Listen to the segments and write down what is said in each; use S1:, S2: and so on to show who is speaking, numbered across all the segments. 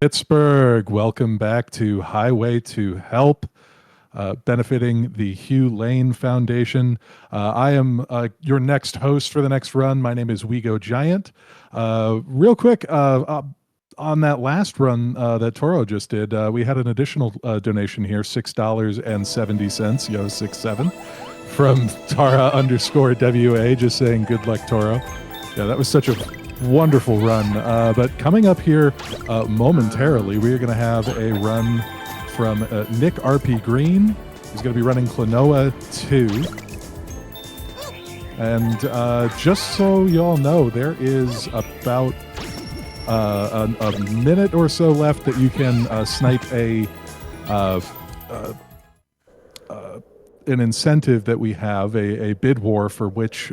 S1: Pittsburgh, welcome back to Highway to Help, benefiting the Hugh Lane Foundation. I am your next host for the next run. My name is WeGoGiant. Real quick, on that last run that Toro just did, we had an additional donation here, $6.70, 67, from Tara underscore WA, just saying good luck, Toro. Yeah, that was such a wonderful run. But coming up here momentarily, we are going to have a run from NickRPGreen. He's going to be running Klonoa 2. And just so y'all know, there is about a minute or so left that you can snipe an incentive that we have, a bid war for which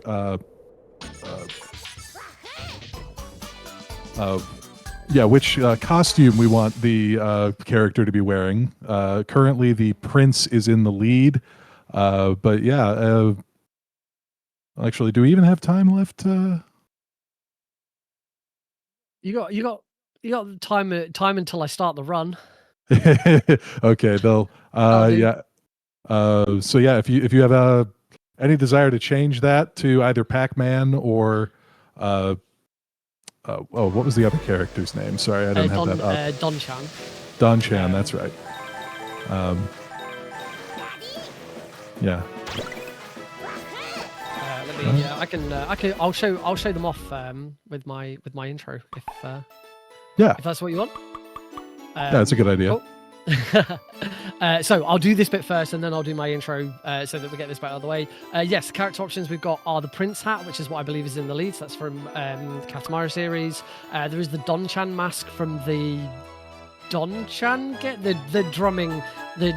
S1: which costume we want the character to be wearing. Currently, the prince is in the lead, but yeah. Actually, do we even have time left?
S2: You got time until I start the run.
S1: Okay, they'll yeah. So yeah, if you have any desire to change that to either Pac-Man or what was the other character's name? Sorry, I didn't have that up.
S2: Don-chan.
S1: Don-chan, that's right. Yeah.
S2: I'll show them off with my intro if that's what you want.
S1: Yeah, that's a good idea.
S2: Cool. So I'll do this bit first and then I'll do my intro so that we get this bit out of the way. Yes, character options we've got are the Prince hat, which is what I believe is in the lead. So that's from the Katamari series. There is the Don-chan mask from the Don-chan the drumming, the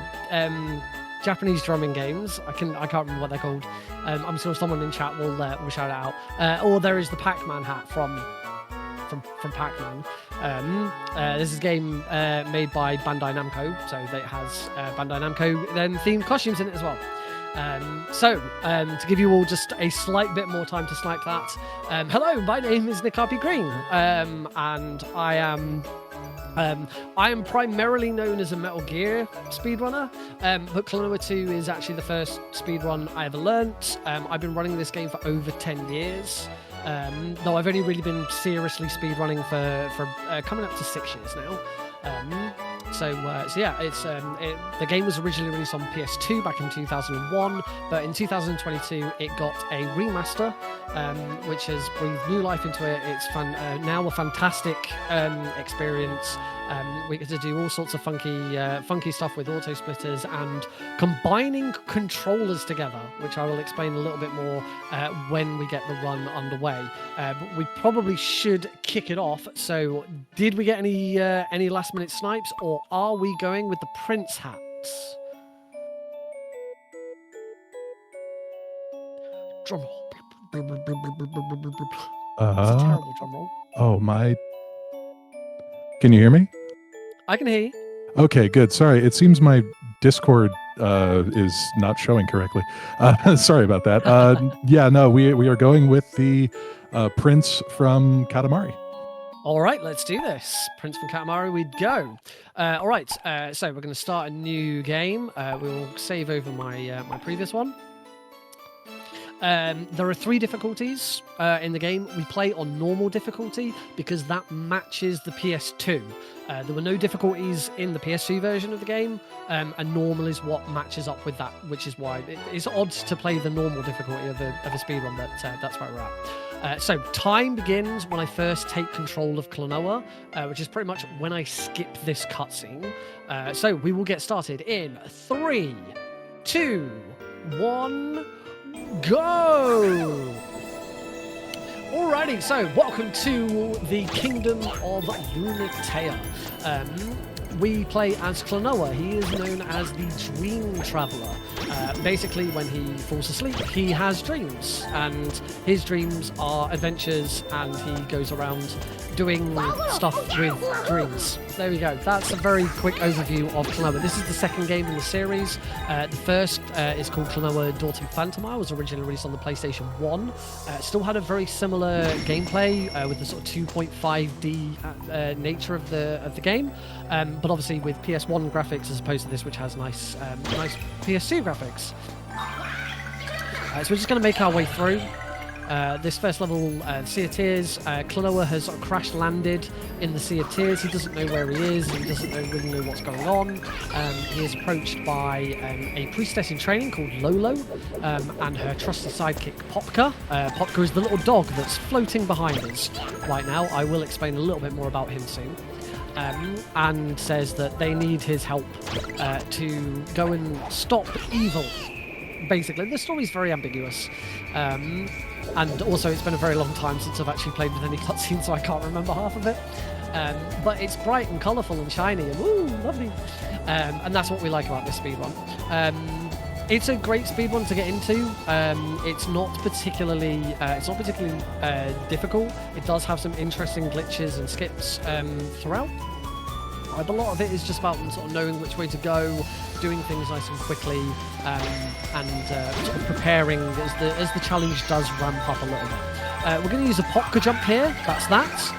S2: Japanese drumming games. I can't remember what they're called. I'm sure someone in chat will shout it out. Or there is the Pac-Man hat from Pac-Man. This is a game made by Bandai Namco, so it has Bandai Namco then themed costumes in it as well. To give you all just a slight bit more time to snipe that. Hello, my name is NickRPGreen, and I am primarily known as a Metal Gear speedrunner, but Klonoa 2 is actually the first speedrun I ever learnt. I've been running this game for over 10 years. Though I've only really been seriously speedrunning for coming up to 6 years now. So yeah, the game was originally released on PS2 back in 2001, but in 2022 it got a remaster, which has breathed new life into it. It's now a fantastic experience. We get to do all sorts of funky stuff with auto splitters and combining controllers together, which I will explain a little bit more when we get the run underway. But we probably should kick it off. So, did we get any last minute snipes, or are we going with the Prince hats? Drum roll. It's a terrible drum roll.
S1: Oh my. Can you hear me?
S2: I can hear you.
S1: Okay, good. Sorry, it seems my Discord is not showing correctly. Sorry about that. Yeah, no, we are going with the Prince from Katamari.
S2: All right, let's do this. Prince from Katamari, we'd go. All right, so we're going to start a new game. We'll save over my previous one. There are 3 difficulties in the game. We play on normal difficulty because that matches the PS2. There were no difficulties in the PS2 version of the game, and normal is what matches up with that, which is why it's odd to play the normal difficulty of a speedrun, but that's where we're at. So time begins when I first take control of Klonoa, which is pretty much when I skip this cutscene. So we will get started in 3, 2, 1... go! Alrighty, so welcome to the Kingdom of Lunatea. we play as Klonoa. He is known as the Dream Traveler. Basically, when he falls asleep, he has dreams, and his dreams are adventures, and he goes around doing stuff with dreams. There we go. That's a very quick overview of Klonoa. This is the second game in the series. The first is called Klonoa Daughter Phantomire. Was originally released on the PlayStation 1. Still had a very similar gameplay with the sort of 2.5D nature of the game, but obviously with PS1 graphics as opposed to this, which has nice PS2 graphics. So we're just going to make our way through. This first level, Sea of Tears, Klonoa has sort of crash landed in the Sea of Tears. He doesn't know where he is. He doesn't really know what's going on. He is approached by a priestess in training called Lolo and her trusty sidekick Popka. Popka is the little dog that's floating behind us right now. I will explain a little bit more about him soon. And says that they need his help to go and stop evil. Basically, the story's very ambiguous. And also, it's been a very long time since I've actually played with any cutscenes, so I can't remember half of it. But it's bright and colourful and shiny, and woo, lovely. And that's what we like about this speedrun. It's a great speedrun to get into. It's not particularly difficult. It does have some interesting glitches and skips throughout. But a lot of it is just about sort of knowing which way to go, doing things nice and quickly, and sort of preparing as the challenge does ramp up a little bit. We're going to use a Popka jump here. That's that.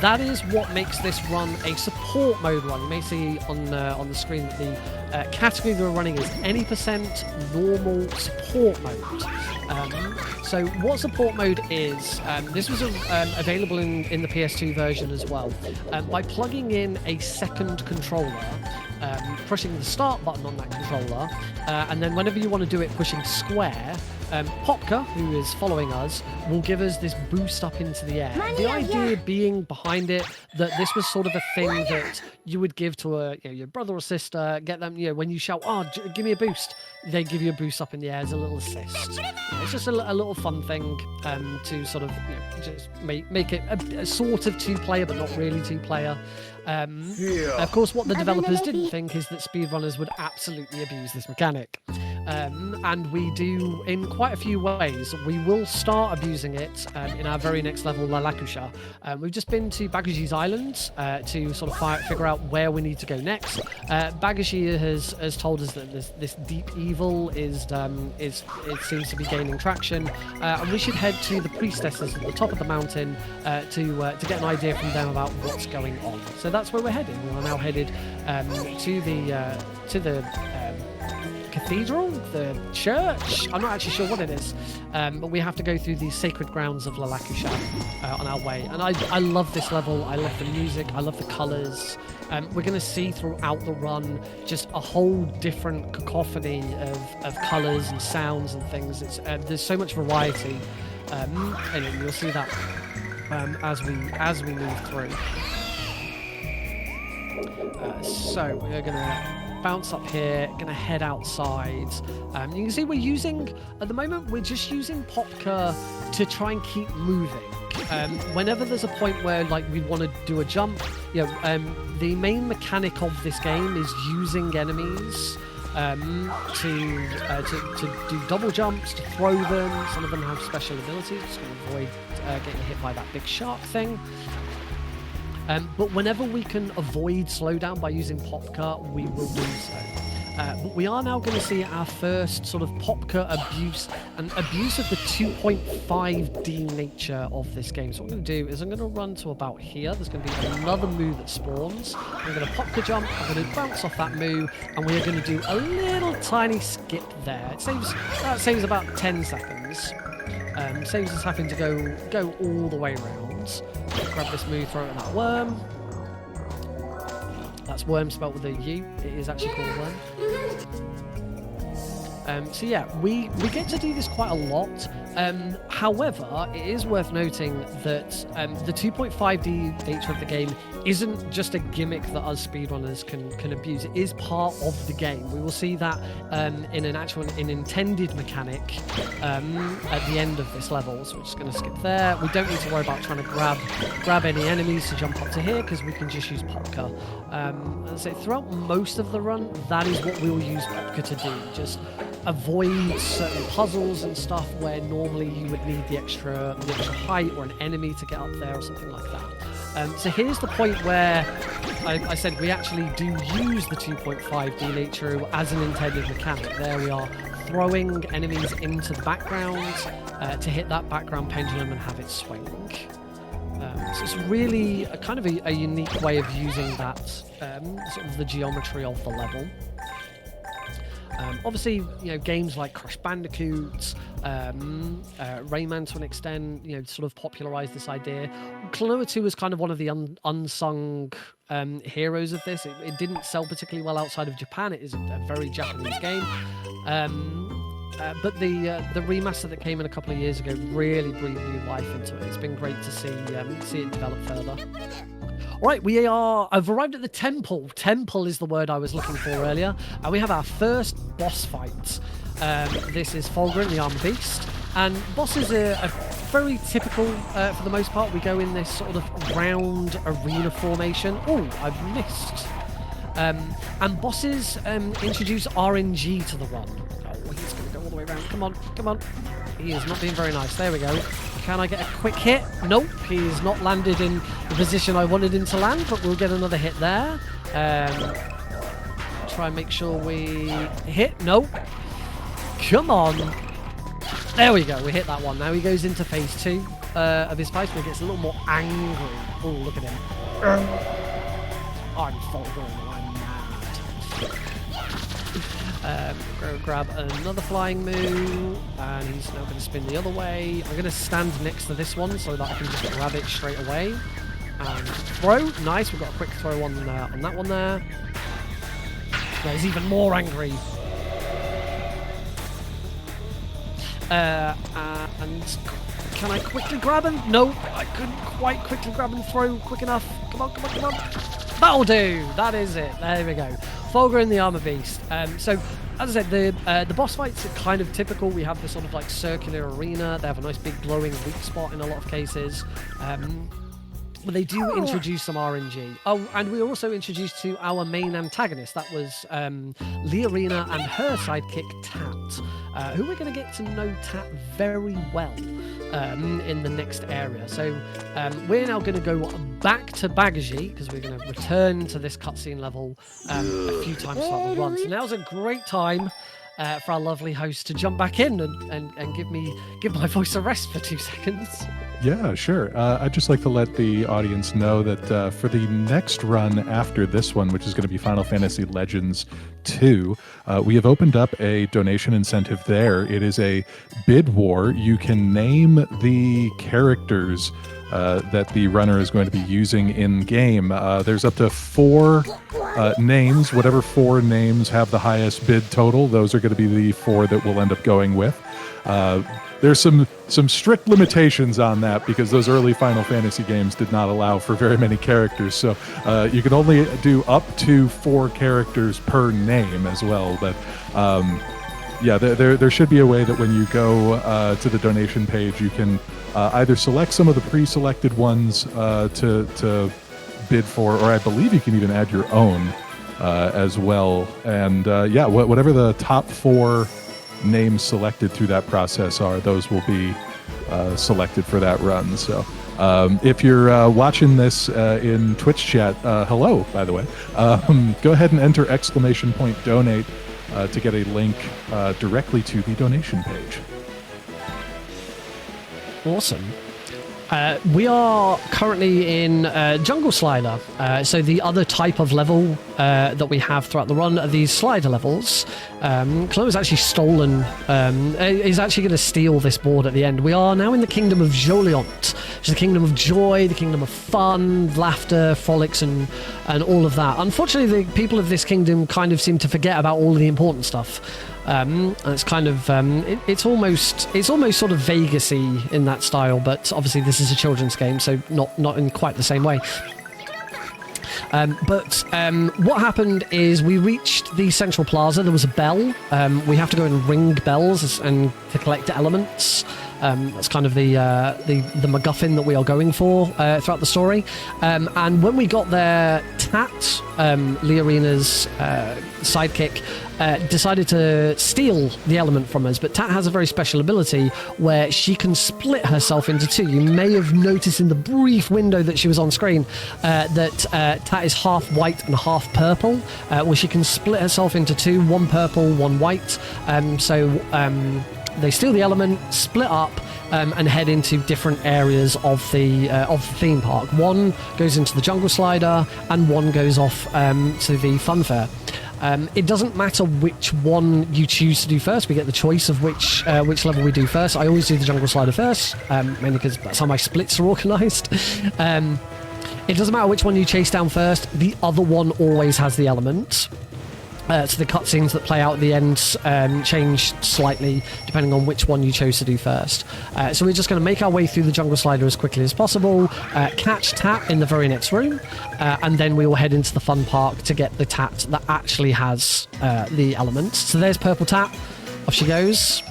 S2: That is what makes this run a support mode run. You may see on the screen that the category we're running is any % normal support mode. So what support mode is, this was available in the PS2 version as well. By plugging in a second controller, pushing the start button on that controller, and then whenever you want to do it, pushing square, Popka, who is following us, will give us this boost up into the air. The idea being behind it that this was sort of a thing that you would give to your brother or sister, get them, when you shout, "Oh, give me a boost," they give you a boost up in the air as a little assist. It's just a little fun thing to sort of just make it a sort of two-player, but not really two-player. Of course, what the developers didn't think is that speedrunners would absolutely abuse this mechanic. And we do in quite a few ways. We will start abusing it in our very next level, Lalakusha. We've just been to Bagashi's Island to sort of figure out where we need to go next. Bagashi has told us that this deep evil it seems to be gaining traction, and we should head to the priestesses at the top of the mountain to get an idea from them about what's going on. So that's where we're heading. We are now headed to the cathedral, the church. I'm not actually sure what it is, but we have to go through the sacred grounds of Lalakusha on our way. And I love this level. I love the music. I love the colours. We're going to see throughout the run just a whole different cacophony of colours and sounds and things. There's so much variety, and you'll see that as we move through. So we're going to bounce up here, gonna head outside. You can see we're using, at the moment, we're just using Popka to try and keep moving. Whenever there's a point where we want to do a jump, the main mechanic of this game is using enemies to do double jumps, to throw them. Some of them have special abilities, just gonna avoid getting hit by that big shark thing. But whenever we can avoid slowdown by using Popka, we will do so. But we are now going to see our first sort of Popka abuse, and abuse of the 2.5D nature of this game. So what I'm going to do is I'm going to run to about here. There's going to be another moo that spawns. I'm going to Popka jump, I'm going to bounce off that moo, and we are going to do a little tiny skip there. That saves about 10 seconds. Saves us having to go all the way around. Grab this moo, throw it at that worm. That's worm spelled with a U. It is actually called a worm. So yeah, we get to do this quite a lot. However, it is worth noting that the 2.5D nature of the game isn't just a gimmick that us speedrunners can abuse. It is part of the game. We will see that in an intended mechanic at the end of this level. So we're just going to skip there. We don't need to worry about trying to grab any enemies to jump up to here because we can just use Popka. As I say, throughout most of the run, that is what we will use Popka to do. Just avoid certain puzzles and stuff where normally you would need the extra height or an enemy to get up there or something like that. So here's the point where I said we actually do use the 2.5D nature as an intended mechanic. There we are, throwing enemies into the background to hit that background pendulum and have it swing. So it's really a kind of a unique way of using that sort of the geometry of the level. Obviously, games like Crash Bandicoot, Rayman to an extent, sort of popularized this idea. Klonoa 2 is kind of one of the unsung heroes of this. It didn't sell particularly well outside of Japan. It is a very Japanese game. But the remaster that came in a couple of years ago really breathed new life into it. It's been great to see it develop further. All right, I've arrived at the temple. Temple is the word I was looking for earlier. And we have our first boss fight. This is Fulgur, the Armor Beast. And bosses are very typical for the most part. We go in this sort of round arena formation. Oh, I've missed. And bosses introduce RNG to the run. Oh, he's going to go all the way around. Come on. He is not being very nice. There we go. Can I get a quick hit? Nope, he's not landed in the position I wanted him to land, but we'll get another hit there. Try and make sure we hit. Nope. Come on. There we go, we hit that one. Now he goes into phase 2 of his fight, where he gets a little more angry. Oh, look at him. I'm Fulgur, I'm mad. Grab another flying move, and he's now going to spin the other way. I'm going to stand next to this one so that I can just grab it straight away. And throw. Nice, we've got a quick throw on that one there. Now he's even more angry. And can I quickly grab him? No, I couldn't quite quickly grab and throw quick enough. Come on. That'll do. That is it. There we go. Fulgur and the Armor Beast. So, as I said, the boss fights are kind of typical. We have this sort of like circular arena. They have a nice big glowing weak spot in a lot of cases. But they do introduce some RNG. Oh, and we were also introduced to our main antagonist. That was Leorina and her sidekick, Tat, who we're going to get to know Tat very well in the next area. So we're now going to go back to Bagaji, because we're going to return to this cutscene level a few times throughout the run. So now's a great time for our lovely host to jump back in and give my voice a rest for 2 seconds.
S1: Yeah, sure. I'd just like to let the audience know that for the next run after this one, which is going to be Final Fantasy Legends 2, we have opened up a donation incentive there. It is a bid war. You can name the characters that the runner is going to be using in game. There's up to 4 names. Whatever 4 names have the highest bid total, those are going to be the 4 that we'll end up going with. There's some strict limitations on that, because those early Final Fantasy games did not allow for very many characters. So you can only do up to 4 characters per name as well. But yeah, there should be a way that when you go to the donation page, you can either select some of the pre-selected ones to bid for, or I believe you can even add your own as well. And yeah, whatever the top 4 names selected through that process are, those will be selected for that run. So if you're watching this in Twitch chat, hello, by the way, go ahead and enter !donate to get a link directly to the donation page.
S2: Awesome. We are currently in Jungle Slider, so the other type of level that we have throughout the run are these slider levels. Klonoa's actually stolen, is actually going to steal this board at the end. We are now in the Kingdom of Joliant, which is the Kingdom of Joy, the Kingdom of Fun, Laughter, Frolics, and all of that. Unfortunately, the people of this kingdom kind of seem to forget about all of the important stuff. And it's kind of it's almost sort of Vegas-y in that style, but obviously this is a children's game, so not in quite the same way. But what happened is we reached the central plaza. There was a bell. We have to go and ring bells and to collect elements. That's kind of the MacGuffin that we are going for throughout the story. And when we got there, Tat, Leorina's sidekick, decided to steal the element from us. But Tat has a very special ability where she can split herself into two. You may have noticed in the brief window that she was on screen that Tat is half white and half purple, where she can split herself into two, one purple, one white. They steal the element, split up, and head into different areas of the theme park. One goes into the jungle slider, and one goes off to the fun fair. It doesn't matter which one you choose to do first. We get the choice of which level we do first. I always do the jungle slider first, mainly because that's how my splits are organised. It doesn't matter which one you chase down first. The other one always has the element. So the cutscenes that play out at the end change slightly depending on which one you chose to do first. So we're just going to make our way through the jungle slider as quickly as possible, catch Tat in the very next room, and then we will head into the fun park to get the Tat that actually has the element. So there's Purple Tat. Off she goes.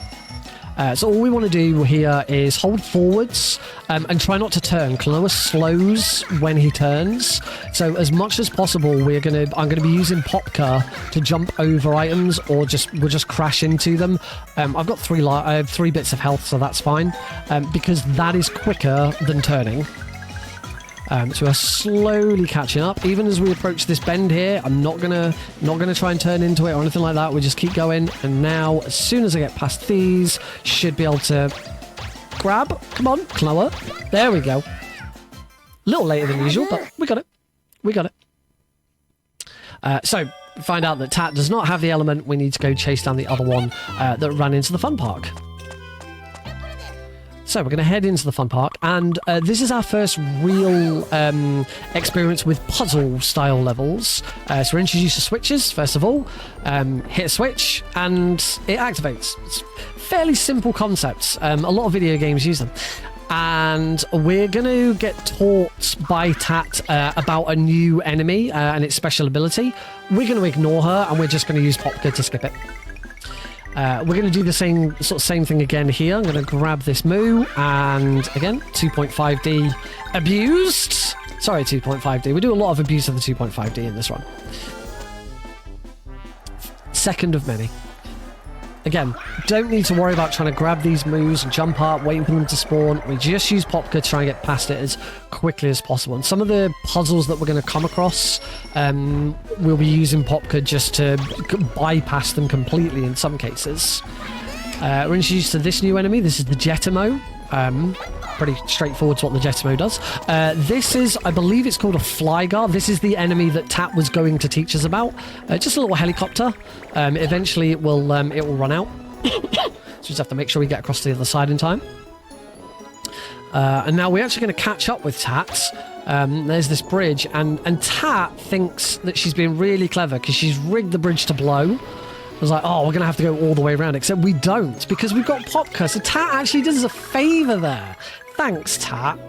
S2: So all we want to do here is hold forwards and try not to turn. Klonoa slows when he turns, so as much as possible I'm going to be using Popka to jump over items, or we'll just crash into them. I've got I have 3 bits of health, so that's fine, because that is quicker than turning. So we're slowly catching up. Even as we approach this bend here, I'm not gonna try and turn into it or anything like that. We just keep going. And now, as soon as I get past these, should be able to grab. Come on, Klonoa. There we go. A little later than usual, but we got it. We got it. So find out that Tat does not have the element. We need to go chase down the other one that ran into the fun park. So we're going to head into the fun park, and this is our first real experience with puzzle-style levels. So we're introduced to switches, first of all. Hit a switch, and it activates. It's fairly simple concepts. A lot of video games use them. And we're going to get taught by Tat about a new enemy and its special ability. We're going to ignore her, and we're just going to use Popka to skip it. We're going to do the same thing again here. I'm going to grab this moo, and again, 2.5D abused. Sorry, 2.5D. We do a lot of abuse of the 2.5D in this run. Second of many. Again, don't need to worry about trying to grab these moves and jump up, waiting for them to spawn. We just use Popka to try and get past it as quickly as possible. And some of the puzzles that we're going to come across, we'll be using Popka just to bypass them completely in some cases. We're introduced to this new enemy. This is the Jetamo. Pretty straightforward to what the Jetamo does. This is, I believe it's called a fly guard. This is the enemy that Tat was going to teach us about. Just a little helicopter. Eventually it will run out. So we just have to make sure we get across to the other side in time. And now we're actually going to catch up with Tat. There's this bridge, and Tat thinks that she's being really clever because she's rigged the bridge to blow. I was like, oh, we're going to have to go all the way around, except we don't, because we've got Popka. So Tat actually does us a favour there. Thanks, Tat.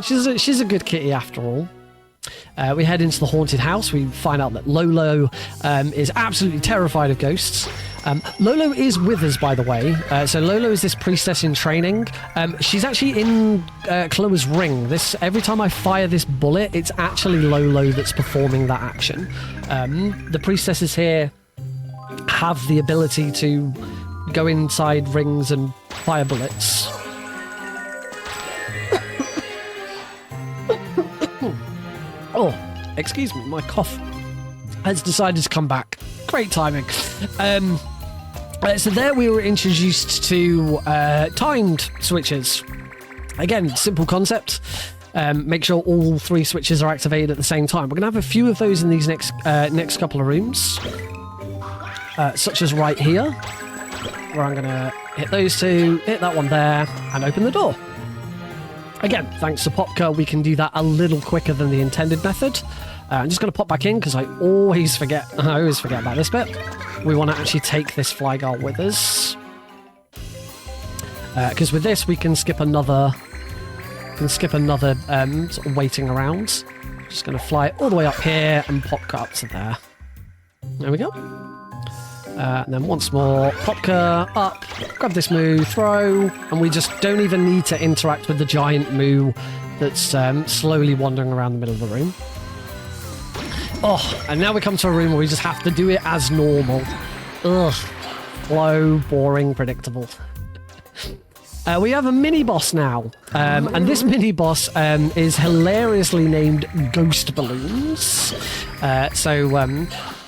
S2: She's a good kitty after all. We head into the haunted house. We find out that Lolo is absolutely terrified of ghosts. Lolo is with us, by the way. So Lolo is this priestess in training. She's actually in Klonoa's ring. Every time I fire this bullet, it's actually Lolo that's performing that action. The priestesses here have the ability to go inside rings and fire bullets. Oh, excuse me, my cough has decided to come back. Great timing. So there we were introduced to timed switches. Again, simple concept. Make sure all 3 switches are activated at the same time. We're going to have a few of those in these next couple of rooms. Such as right here, where I'm going to hit those 2, hit that one there, and open the door. Again, thanks to Popka, we can do that a little quicker than the intended method. I'm just going to pop back in because I always forget about this bit. We want to actually take this Flygar with us. Because with this, we can skip another sort of waiting around. Just going to fly all the way up here and pop up to there. There we go. And then once more, Popka up, grab this moo, throw, and we just don't even need to interact with the giant moo that's slowly wandering around the middle of the room. Oh, and now we come to a room where we just have to do it as normal. Ugh. Slow, boring, predictable. We have a mini-boss now, and this mini-boss is hilariously named Ghost Balloons.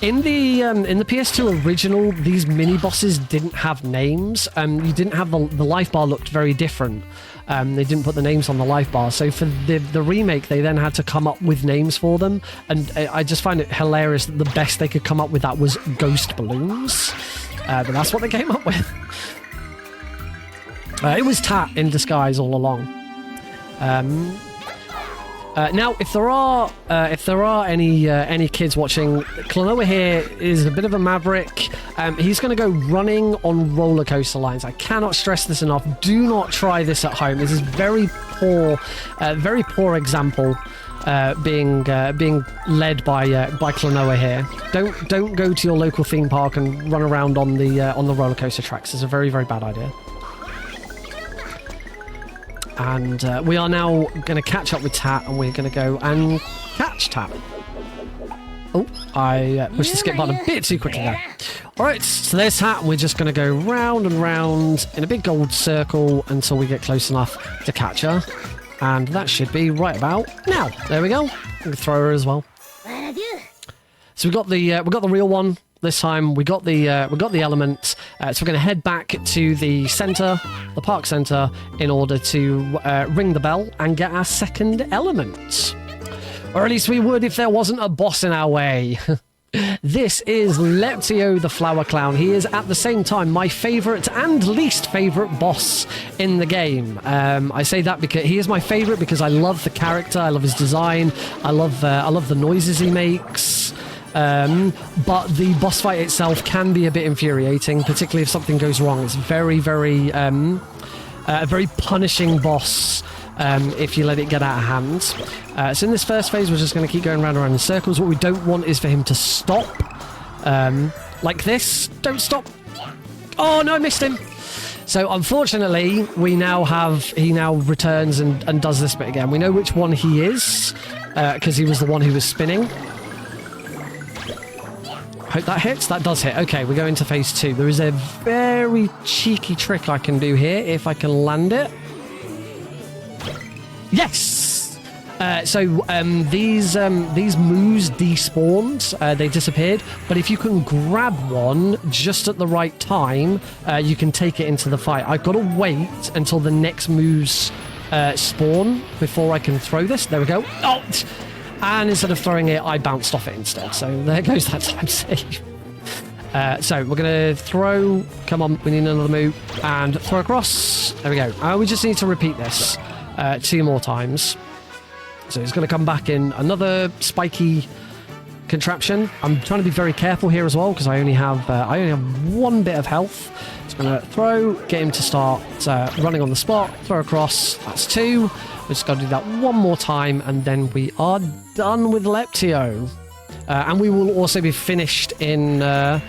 S2: In the PS2 original, these mini-bosses didn't have names. You didn't have the life bar looked very different. They didn't put the names on the life bar, so for the remake, they then had to come up with names for them, and I just find it hilarious that the best they could come up with that was Ghost Balloons. But that's what they came up with. It was Tat in disguise all along. Now, if there are any kids watching, Klonoa here is a bit of a maverick. He's going to go running on roller coaster lines. I cannot stress this enough. Do not try this at home. This is very poor example being led by Klonoa here. Don't go to your local theme park and run around on the roller coaster tracks. It's a very, very bad idea. And we are now going to catch up with Tat, and we're going to go and catch Tat. Oh, I pushed the skip button a bit too quickly there. Alright, so there's Tat, and we're just going to go round and round in a big gold circle until we get close enough to catch her. And that should be right about now. There we go. We can throw her as well. So we got the real one. This time we got the element, so we're going to head back to the centre, the park centre, in order to ring the bell and get our second element. Or at least we would if there wasn't a boss in our way. This is Leptio the Flower Clown. He is at the same time my favourite and least favourite boss in the game. I say that because he is my favourite because I love the character, I love his design, I love the noises he makes. But the boss fight itself can be a bit infuriating, particularly if something goes wrong. It's very, very, a very punishing boss if you let it get out of hand. So in this first phase, we're just going to keep going round and round in circles. What we don't want is for him to stop, like this. Don't stop. Oh, no, I missed him. So unfortunately, he now returns and does this bit again. We know which one he is, because he was the one who was spinning. Hope that hits. That does hit. Okay, we go into phase 2. There is a very cheeky trick I can do here if I can land it. Yes! These moos despawned. They disappeared. But if you can grab one just at the right time, you can take it into the fight. I've got to wait until the next moos spawn before I can throw this. There we go. Oh! And instead of throwing it, I bounced off it instead. So there goes that time save. So we're going to throw. Come on, we need another move. And throw across. There we go. We just need to repeat this 2 more times. So he's going to come back in another spiky contraption. I'm trying to be very careful here as well because I only have 1 bit of health. Just going to throw, get him to start running on the spot. Throw across. That's 2. We just got to do that 1 more time, and then we are done with Leptio. And we will also be finished in the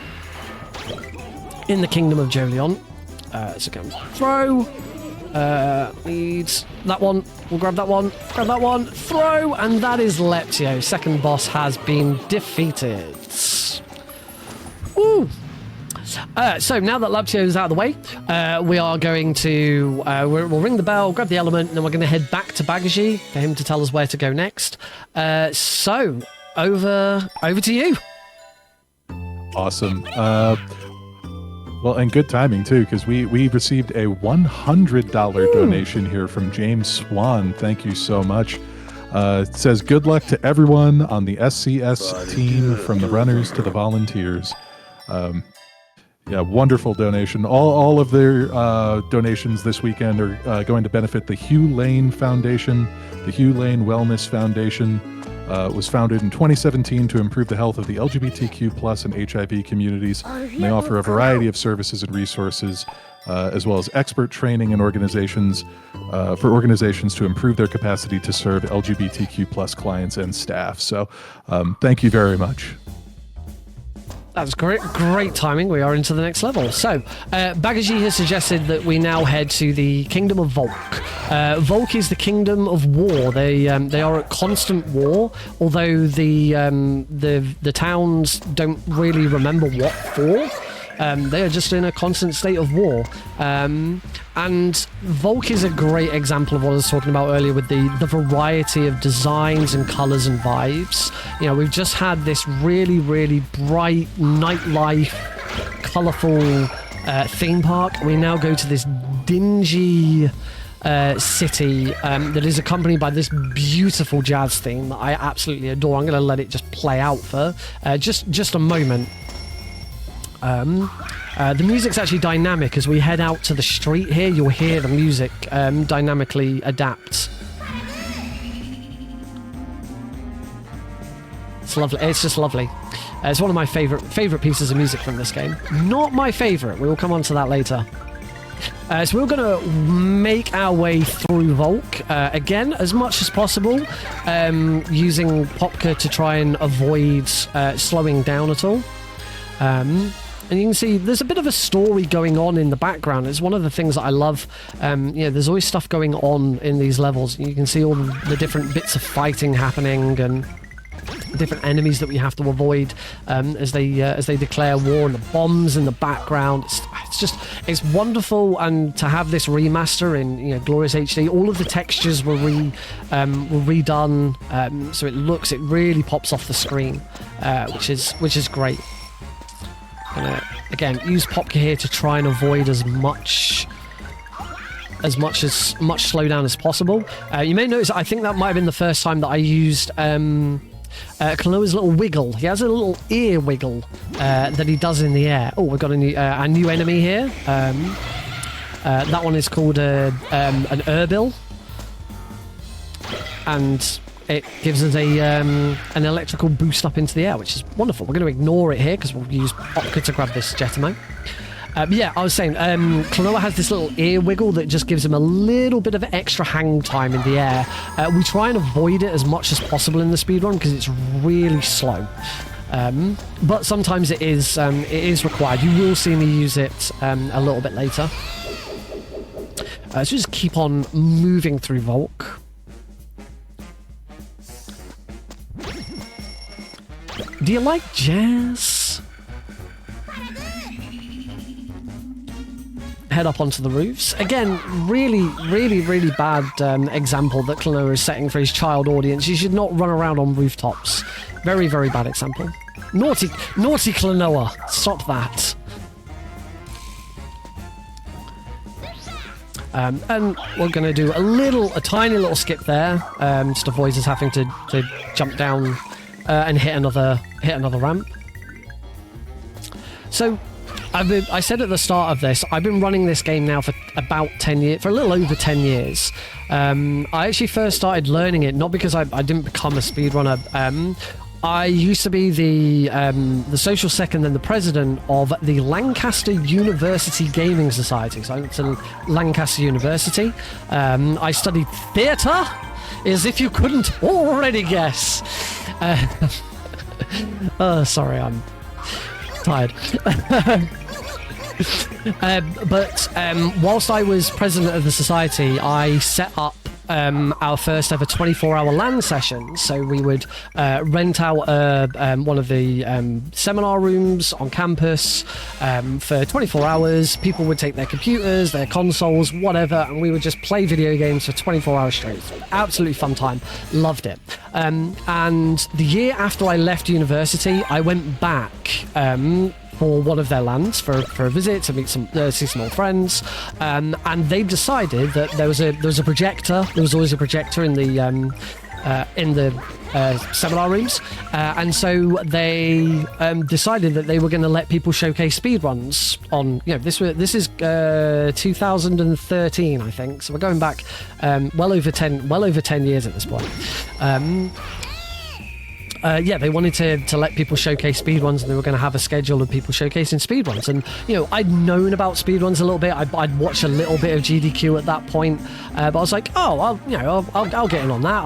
S2: Kingdom of Jolion. So go throw. Needs that one. We'll grab that one. Grab that one. Throw, and that is Leptio. Second boss has been defeated. Woo! So now that Leptio is out of the way, we are going to we'll ring the bell, grab the element, and then we're going to head back to Bagaji for him to tell us where to go next. So over to you.
S1: Awesome. Well, and good timing too, because we received a $100 donation here from James Swan. Thank you so much. It says, good luck to everyone on the SCS team, from the runners to the volunteers. Yeah, wonderful donation. All of their donations this weekend are going to benefit the Hugh Lane Foundation, the Hugh Lane Wellness Foundation, was founded in 2017 to improve the health of the LGBTQ plus and HIV communities. And they offer a variety of services and resources, as well as expert training and organizations for organizations to improve their capacity to serve LGBTQ plus clients and staff. So thank you very much.
S2: That's great timing. We are into the next level. So, Bagaji has suggested that we now head to the Kingdom of Volk. Volk is the Kingdom of War. They are at constant war, although the towns don't really remember what for. They are just in a constant state of war. And Volk is a great example of what I was talking about earlier with the variety of designs and colors and vibes. You know, we've just had this really, really bright nightlife, colorful theme park. We now go to this dingy city that is accompanied by this beautiful jazz theme that I absolutely adore. I'm going to let it just play out for just a moment. The music's actually dynamic. As we head out to the street here, you'll hear the music dynamically adapt. It's lovely. It's just lovely. It's one of my favorite pieces of music from this game. Not my favorite. We will come on to that later. So we're going to make our way through Volk again as much as possible, using Popka to try and avoid slowing down at all. And you can see there's a bit of a story going on in the background. It's one of the things that I love. You know, there's always stuff going on in these levels. You can see all the different bits of fighting happening and different enemies that we have to avoid as they declare war, and the bombs in the background. It's wonderful, and to have this remaster in glorious HD, all of the textures were redone, so it really pops off the screen, which is great. Gonna again use Popka here to try and avoid as much slowdown as possible. You may notice I think that might have been the first time that I used Klonoa's little wiggle. He has a little ear wiggle that he does in the air. Oh, we've got a new enemy here. That one is called an Urbil, and it gives us an electrical boost up into the air, which is wonderful. We're going to ignore it here because we'll use Popka to grab this jet ammo. Yeah, I was saying, Klonoa has this little ear wiggle that just gives him a little bit of extra hang time in the air. We try and avoid it as much as possible in the speedrun because it's really slow. But sometimes it is required. You will see me use it a little bit later. So just keep on moving through Volk. Do you like jazz? Head up onto the roofs. Again, really, really, really bad example that Klonoa is setting for his child audience. You should not run around on rooftops. Very, very bad example. Naughty Klonoa. Stop that. And we're going to do a tiny little skip there, just to avoid us having to jump down and hit another ramp. So, I said at the start of this, I've been running this game now for about 10 years, for a little over 10 years. I actually first started learning it, not because I didn't become a speedrunner. I used to be the social second and the president of the Lancaster University Gaming Society. So I went to Lancaster University. I studied theatre, as if you couldn't already guess. Sorry, I'm tired. But whilst I was president of the society, I set up our first ever 24-hour LAN session. So we would rent out one of the seminar rooms on campus for 24 hours. People would take their computers, their consoles, whatever, and we would just play video games for 24 hours straight. Absolutely fun time. Loved it. And the year after I left university, I went back for one of their lands for a visit to meet see some old friends, and they decided that there was a projector. There was always a projector in the seminar rooms, and so they decided that they were going to let people showcase speedruns on. This is 2013, I think. So we're going back well over 10 years at this point. yeah, they wanted to let people showcase speedruns, and they were going to have a schedule of people showcasing speedruns. And, you know, I'd known about speedruns a little bit. I'd watched a little bit of GDQ at that point, but I was like, oh, I'll get in on that.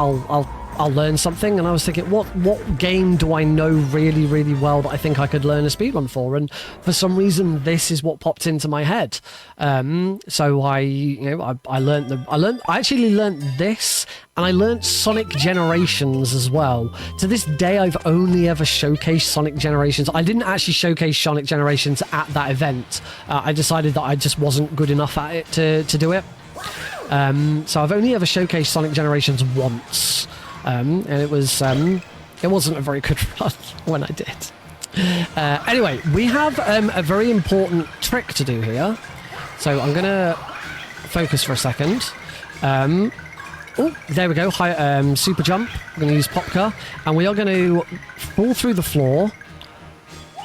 S2: I'll learn something. And I was thinking, what game do I know really, really well that I think I could learn a speedrun for? And for some reason, this is what popped into my head. So I actually learned this, and I learned Sonic Generations as well. To this day, I've only ever showcased Sonic Generations. I didn't actually showcase Sonic Generations at that event. I decided that I just wasn't good enough at it to do it. So I've only ever showcased Sonic Generations once. And it wasn't a very good run when I did. Anyway, we have a very important trick to do here. So I'm going to focus for a second. Oh, there we go. High, super jump. I'm going to use Popka. And we are going to fall through the floor.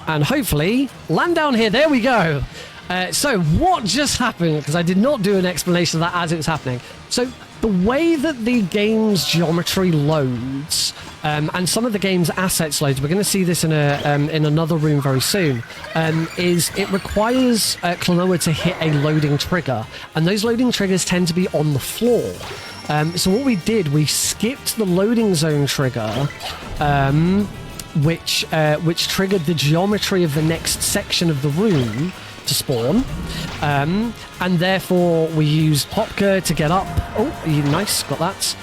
S2: And hopefully land down here. There we go. So what just happened? Because I did not do an explanation of that as it was happening. So the way that the game's geometry loads, and some of the game's assets loads, we're going to see this in another room very soon, is it requires Klonoa to hit a loading trigger, and those loading triggers tend to be on the floor. So what we did, we skipped the loading zone trigger, which triggered the geometry of the next section of the room to spawn, and therefore we used Popka to get up. Oh, nice, got that.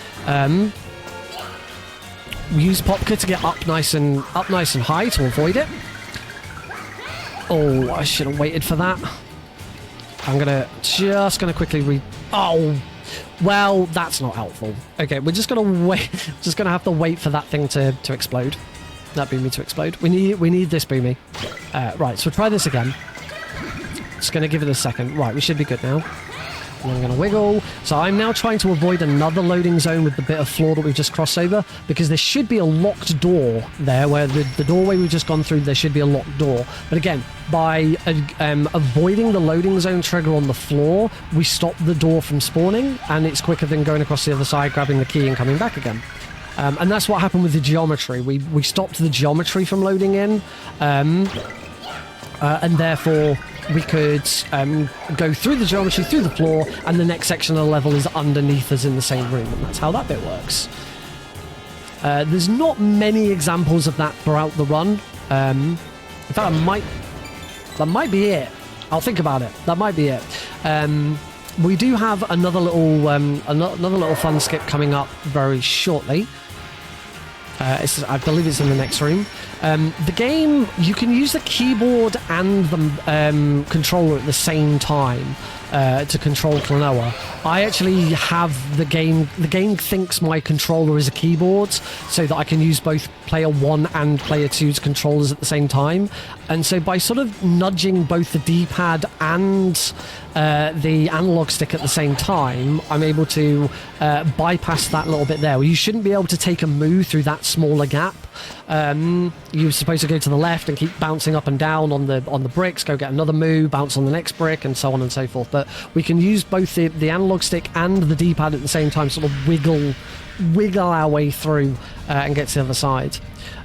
S2: We used Popka to get up nice and high to avoid it. Oh, I should have waited for that. I'm just gonna quickly read. Oh, well, that's not helpful. Okay, we're just gonna wait. Just gonna have to wait for that thing to explode. That Boomy to explode. We need this Boomy. Right, so we'll try this again. Just going to give it a second. Right, we should be good now. And I'm going to wiggle. So I'm now trying to avoid another loading zone with the bit of floor that we've just crossed over, because there should be a locked door there, where the doorway we've just gone through, there should be a locked door. But again, by avoiding the loading zone trigger on the floor, we stop the door from spawning, and it's quicker than going across the other side, grabbing the key and coming back again. And that's what happened with the geometry. We stopped the geometry from loading in, and therefore we could go through the geometry, through the floor, and the next section of the level is underneath us in the same room, and that's how that bit works. There's not many examples of that throughout the run. In fact, that might be it. I'll think about it. That might be it. We do have another little fun skip coming up very shortly. I believe it's in the next room. The game, you can use the keyboard and the controller at the same time to control Klonoa. I actually have the game thinks my controller is a keyboard, so that I can use both player 1 and player 2's controllers at the same time. And so by sort of nudging both the D-pad and the analog stick at the same time, I'm able to bypass that little bit there. Well, you shouldn't be able to take a move through that smaller gap. You're supposed to go to the left and keep bouncing up and down on the bricks, go get another move, bounce on the next brick, and so on and so forth. But we can use both the analog stick and the D-pad at the same time, sort of wiggle our way through and get to the other side.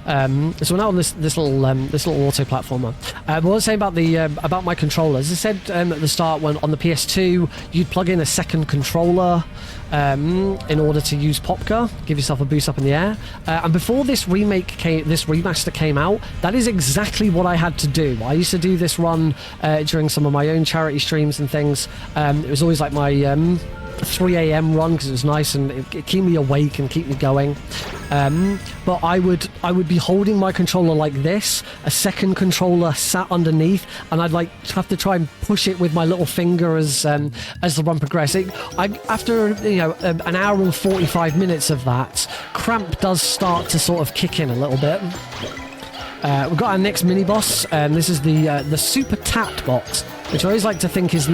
S2: So we're now on this little auto platformer. What I was saying about my controllers, I said at the start, when on the PS2 you'd plug in a second controller in order to use Popka, give yourself a boost up in the air. And before this remaster came out, that is exactly what I had to do. I used to do this run during some of my own charity streams and things. It was always like my 3 a.m. run, because it was nice and it keep me awake and keep me going. But I would be holding my controller like this, a second controller sat underneath, and I'd like have to try and push it with my little finger as the run progressed. After an hour and 45 minutes of that, cramp does start to sort of kick in a little bit. We've got our next mini boss. This is the Super Tat bot, which I always like to think is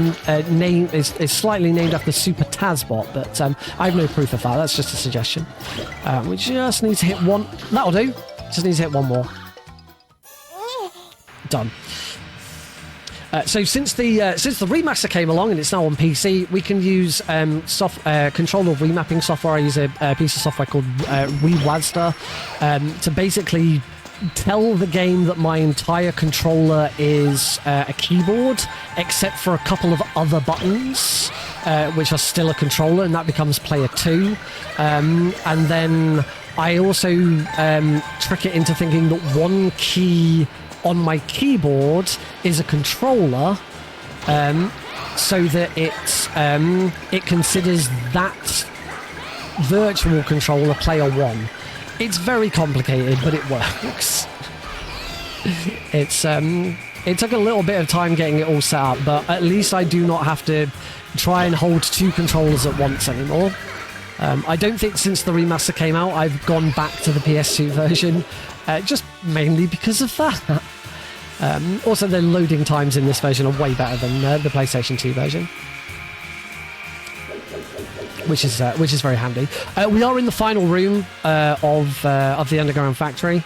S2: slightly named after Super Tazbot, but I have no proof of that. That's just a suggestion. We just need to hit one. That'll do. Just need to hit one more. Done. So since the remaster came along and it's now on PC, we can use controller remapping software. I use a piece of software called WeGoGiant to basically tell the game that my entire controller is a keyboard, except for a couple of other buttons, which are still a controller, and that becomes player 2. And then I also trick it into thinking that one key on my keyboard is a controller, so that it considers that virtual controller player 1. It's very complicated, but it works. It took a little bit of time getting it all set up, but at least I do not have to try and hold 2 controllers at once anymore. I don't think since the remaster came out I've gone back to the PS2 version, just mainly because of that. Also, the loading times in this version are way better than the PlayStation 2 version, which is very handy. We are in the final room of the underground factory.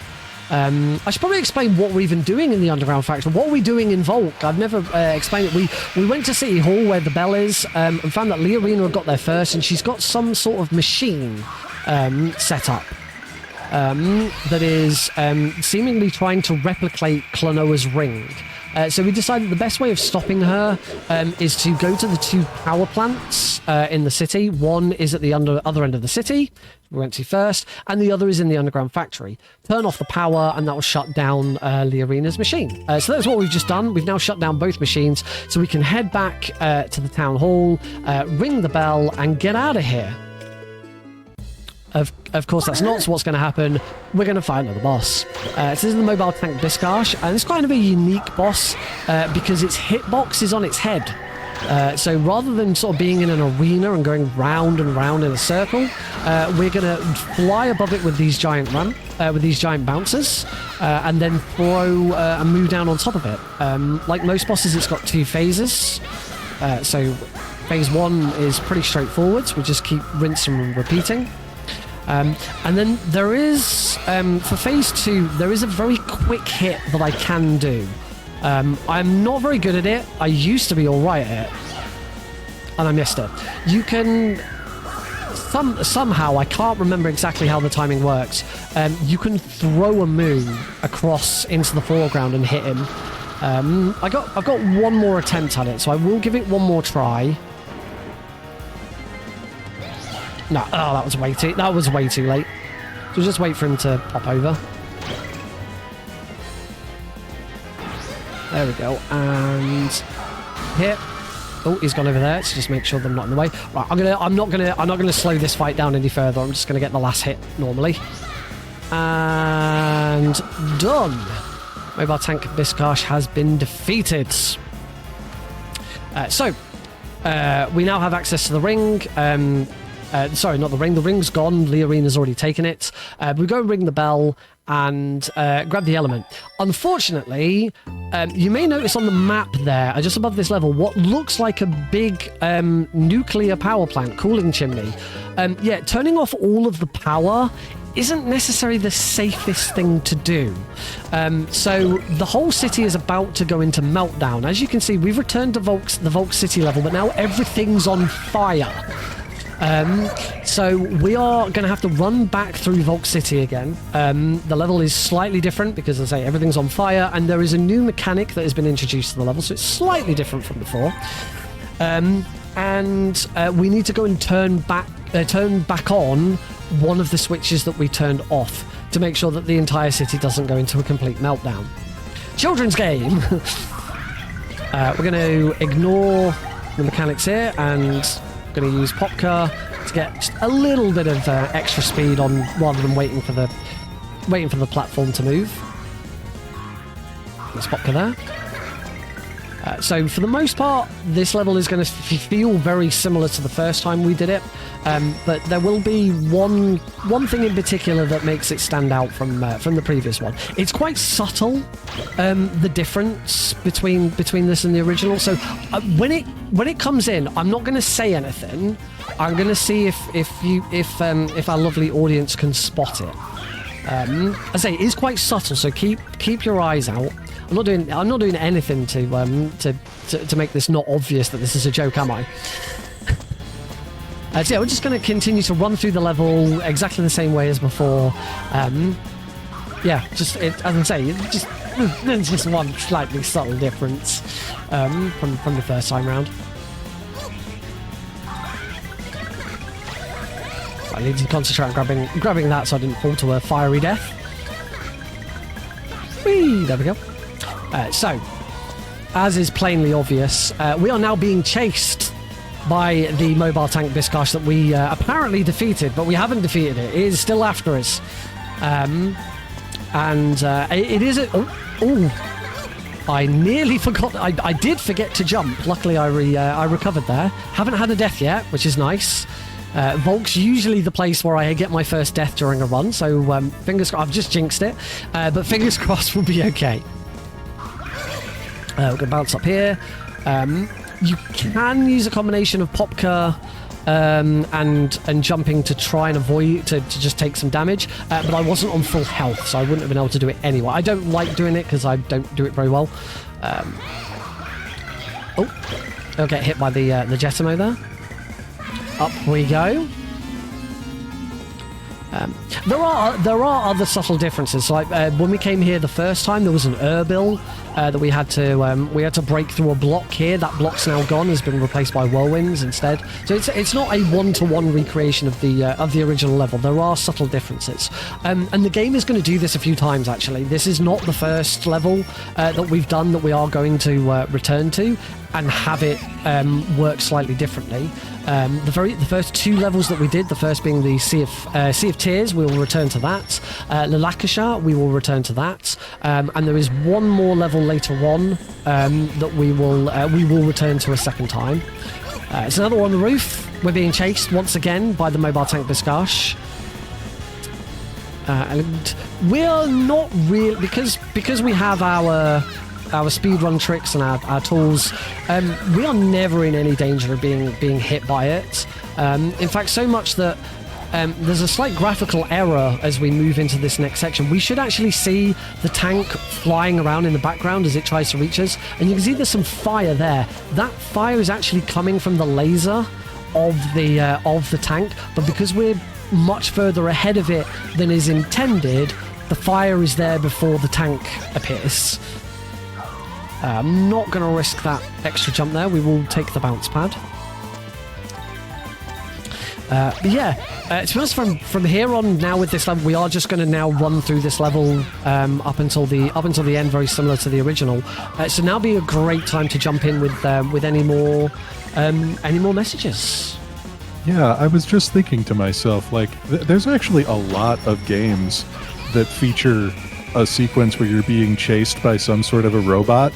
S2: I should probably explain what we're even doing in the underground factory. What are we doing in Volk? I've never explained it. We went to City Hall where the bell is, and found that Liarina got there first, and she's got some sort of machine set up that is seemingly trying to replicate Klonoa's ring. So we decided the best way of stopping her is to go to the 2 power plants in the city. One is at the other end of the city, we went to first, and the other is in the underground factory. Turn off the power, and that will shut down Liarina's machine. So that's what we've just done. We've now shut down both machines, so we can head back to the town hall, ring the bell, and get out of here. Of course, that's not what's going to happen. We're going to fight another boss. So this is the mobile tank Biscash, and it's kind of a unique boss because its hitbox is on its head. So rather than sort of being in an arena and going round and round in a circle, we're going to fly above it with these giant bouncers, and then throw and move down on top of it. Like most bosses, it's got 2 phases. So phase 1 is pretty straightforward. We just keep rinsing and repeating. And then there is, for phase 2, there is a very quick hit that I can do. I'm not very good at it. I used to be alright at it, and I missed it. You can, somehow, I can't remember exactly how the timing works, you can throw a moo across into the foreground and hit him. I've got one more attempt at it, so I will give it one more try. No, oh, that was way too late. So just wait for him to pop over. There we go, and hit. Oh, he's gone over there. So just make sure they're not in the way. Right, I'm not gonna slow this fight down any further. I'm just gonna get the last hit normally, and done. Mobile tank Biscash has been defeated. So we now have access to the ring. Sorry, not the ring. The ring's gone. Liarina's already taken it. We go ring the bell and grab the element. Unfortunately, you may notice on the map there, just above this level, what looks like a big nuclear power plant cooling chimney. Yeah, turning off all of the power isn't necessarily the safest thing to do. So the whole city is about to go into meltdown. As you can see, we've returned to the Volk City level, but now everything's on fire. So we are going to have to run back through Volk City again. The level is slightly different because, as I say, everything's on fire, and there is a new mechanic that has been introduced to the level, so it's slightly different from before. And we need to go and turn back on one of the switches that we turned off to make sure that the entire city doesn't go into a complete meltdown. Children's game! We're going to ignore the mechanics here and going to use Popka to get just a little bit of extra speed on rather than waiting for the platform to move. There's Popka there. So for the most part, this level is going to feel very similar to the first time we did it, but there will be one thing in particular that makes it stand out from the previous one. It's quite subtle, the difference between this and the original. So when it comes in, I'm not going to say anything. I'm going to see if our lovely audience can spot it. As I say, it is quite subtle, so keep your eyes out. I'm not doing anything to make this not obvious that this is a joke, am I? So yeah, we're just going to continue to run through the level exactly the same way as before. Yeah, just as I say, there's just one slightly subtle difference from the first time round. I need to concentrate on grabbing that so I didn't fall to a fiery death. Whee! There we go. So, as is plainly obvious, we are now being chased by the mobile tank Biscash that we apparently defeated, but we haven't defeated it. It is still after us. It is a... Oh, I nearly forgot. I did forget to jump. Luckily, I recovered there. Haven't had a death yet, which is nice. Volk's usually the place where I get my first death during a run, so fingers crossed. I've just jinxed it, but fingers crossed we'll be okay. We're going to bounce up here. You can use a combination of Popka and jumping to try and avoid to just take some damage, but I wasn't on full health, so I wouldn't have been able to do it anyway. I don't like doing it because I don't do it very well. I'll get hit by the Jetamo there. Up we go. There are other subtle differences. Like when we came here the first time, there was an Urbil that we had to break through a block here. That block's now gone, has been replaced by whirlwinds instead. So it's not a one-to-one recreation of the original level. There are subtle differences, and the game is going to do this a few times. Actually, this is not the first level that we've done that we are going to return to and have it work slightly differently. The first two levels that we did, the first being the Sea of Tears, we will return to that. Lalakasha, we will return to that. And there is one more level later on that we will return to a second time. It's another one on the roof. We're being chased once again by the mobile tank Biscash. And we're not really, because we have our speedrun tricks and our tools, we are never in any danger of being hit by it. In fact, so much that there's a slight graphical error as we move into this next section. We should actually see the tank flying around in the background as it tries to reach us, and you can see there's some fire there. That fire is actually coming from the laser of the tank, but because we're much further ahead of it than is intended, the fire is there before the tank appears. I'm not going to risk that extra jump there. We will take the bounce pad. But yeah, to be honest, from here on now with this level, we are just going to now run through this level up until the end, very similar to the original. So now be a great time to jump in with any more messages.
S1: Yeah, I was just thinking to myself, like, there's actually a lot of games that feature a sequence where you're being chased by some sort of a robot.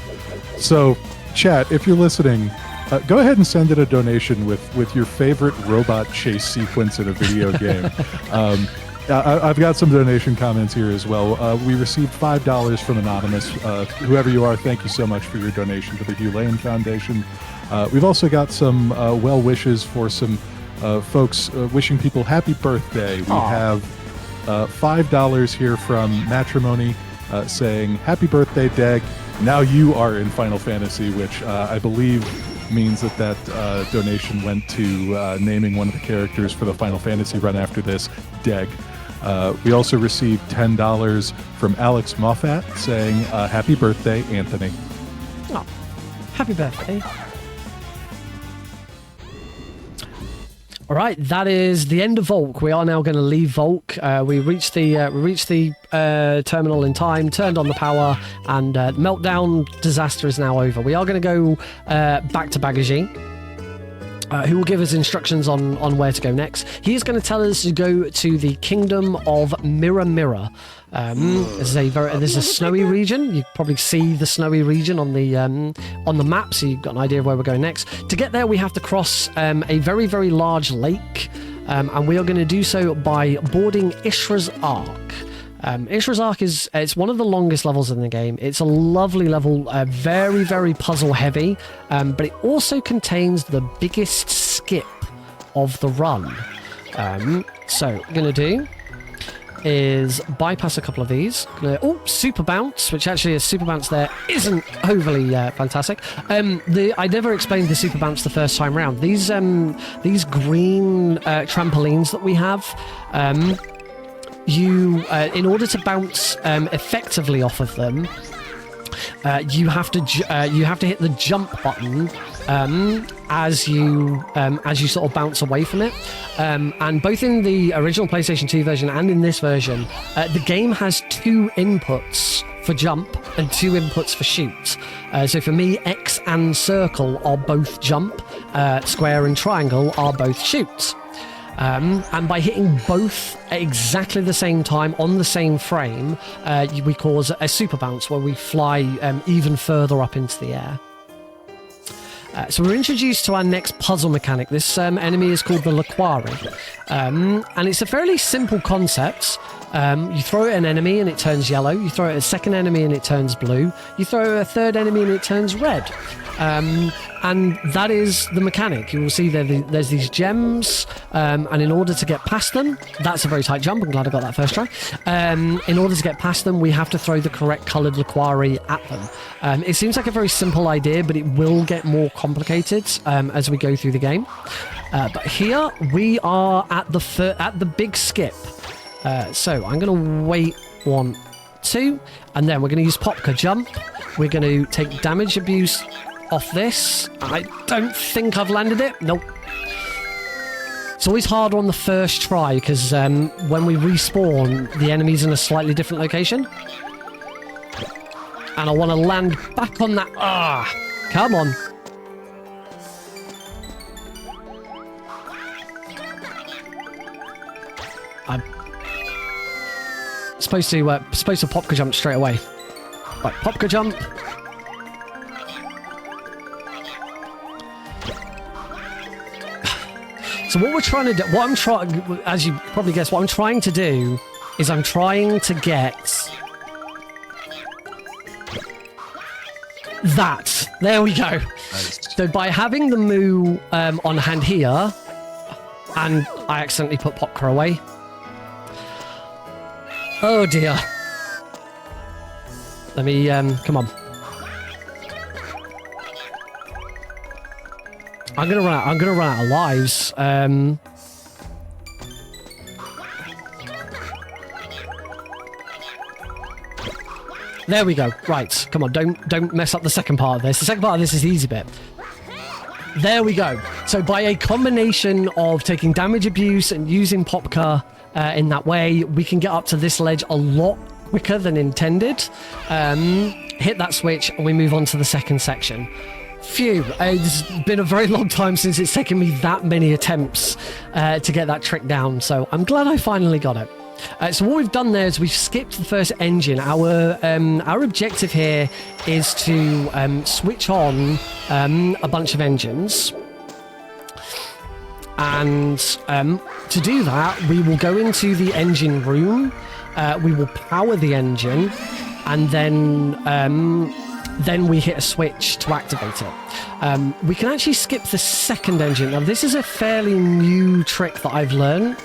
S1: So, chat, if you're listening, go ahead and send in a donation with your favorite robot chase sequence in a video game. I've got some donation comments here as well. We received $5 from Anonymous. Whoever you are, thank you so much for your donation to the Hugh Lane Foundation. We've also got some well wishes for some folks wishing people happy birthday. We have $5 here from Matrimony saying, "Happy birthday, Deg. Now you are in Final Fantasy," which I believe means that donation went to naming one of the characters for the Final Fantasy run after this, Deg. We also received $10 from Alex Moffat saying, "Happy birthday, Anthony."
S2: Oh, happy birthday. All right, that is the end of Volk. We are now going to leave Volk. We reached the terminal in time, turned on the power, and meltdown disaster is now over. We are going to go back to Bagaji, who will give us instructions on where to go next. He is going to tell us to go to the Kingdom of Mirror Mirror. This is a snowy region. You probably see the snowy region on the map, so you've got an idea of where we're going next. To get there, we have to cross a very, very large lake, and we are going to do so by boarding Ishra's Ark. Ishra's Ark it's one of the longest levels in the game. It's a lovely level, very, very puzzle heavy, but it also contains the biggest skip of the run. So what we're going to do is bypass a couple of these. Oh, super bounce, which actually a super bounce there isn't overly fantastic. I never explained the super bounce the first time round. These green trampolines that we have, in order to bounce effectively off of them, you have to hit the jump button as you sort of bounce away from it. And both in the original PlayStation 2 version and in this version, the game has 2 inputs for jump and 2 inputs for shoot. So for me, X and circle are both jump, square and triangle are both shoot. And by hitting both at exactly the same time on the same frame, we cause a super bounce where we fly even further up into the air. So we're introduced to our next puzzle mechanic. This enemy is called the Laquari. And it's a fairly simple concept. You throw at an enemy and it turns yellow. You throw at a second enemy and it turns blue. You throw at a third enemy and it turns red. And that is the mechanic. You will see there's these gems, and in order to get past them, that's a very tight jump. I'm glad I got that first try. In order to get past them, we have to throw the correct coloured Laquari at them. It seems like a very simple idea, but it will get more complicated as we go through the game. But here we are at the big skip. So I'm going to wait 1, 2, and then we're going to use Popka Jump. We're going to take damage abuse off this. I don't think I've landed it. Nope. It's always harder on the first try because when we respawn, the enemy's in a slightly different location. And I want to land back on that. Come on. I'm supposed to Popka Jump straight away. Right, Popka Jump. So what we're trying to do, as you probably guessed, what I'm trying to do is I'm trying to get that. There we go. Nice. So by having the Moo on hand here, and I accidentally put Popka away. Oh dear. Let me, come on. I'm gonna run out of lives. There we go. Right, come on, don't mess up the second part of this. The second part of this is the easy bit. There we go. So by a combination of taking damage abuse and using Popka in that way, we can get up to this ledge a lot quicker than intended. Hit that switch and we move on to the second section. Phew, it's been a very long time since it's taken me that many attempts to get that trick down, so I'm glad I finally got it. So what we've done there is we've skipped the first engine. Our objective here is to switch on a bunch of engines. And to do that, we will go into the engine room, we will power the engine, and then we hit a switch to activate it. We can actually skip the second engine. Now, this is a fairly new trick that I've learned.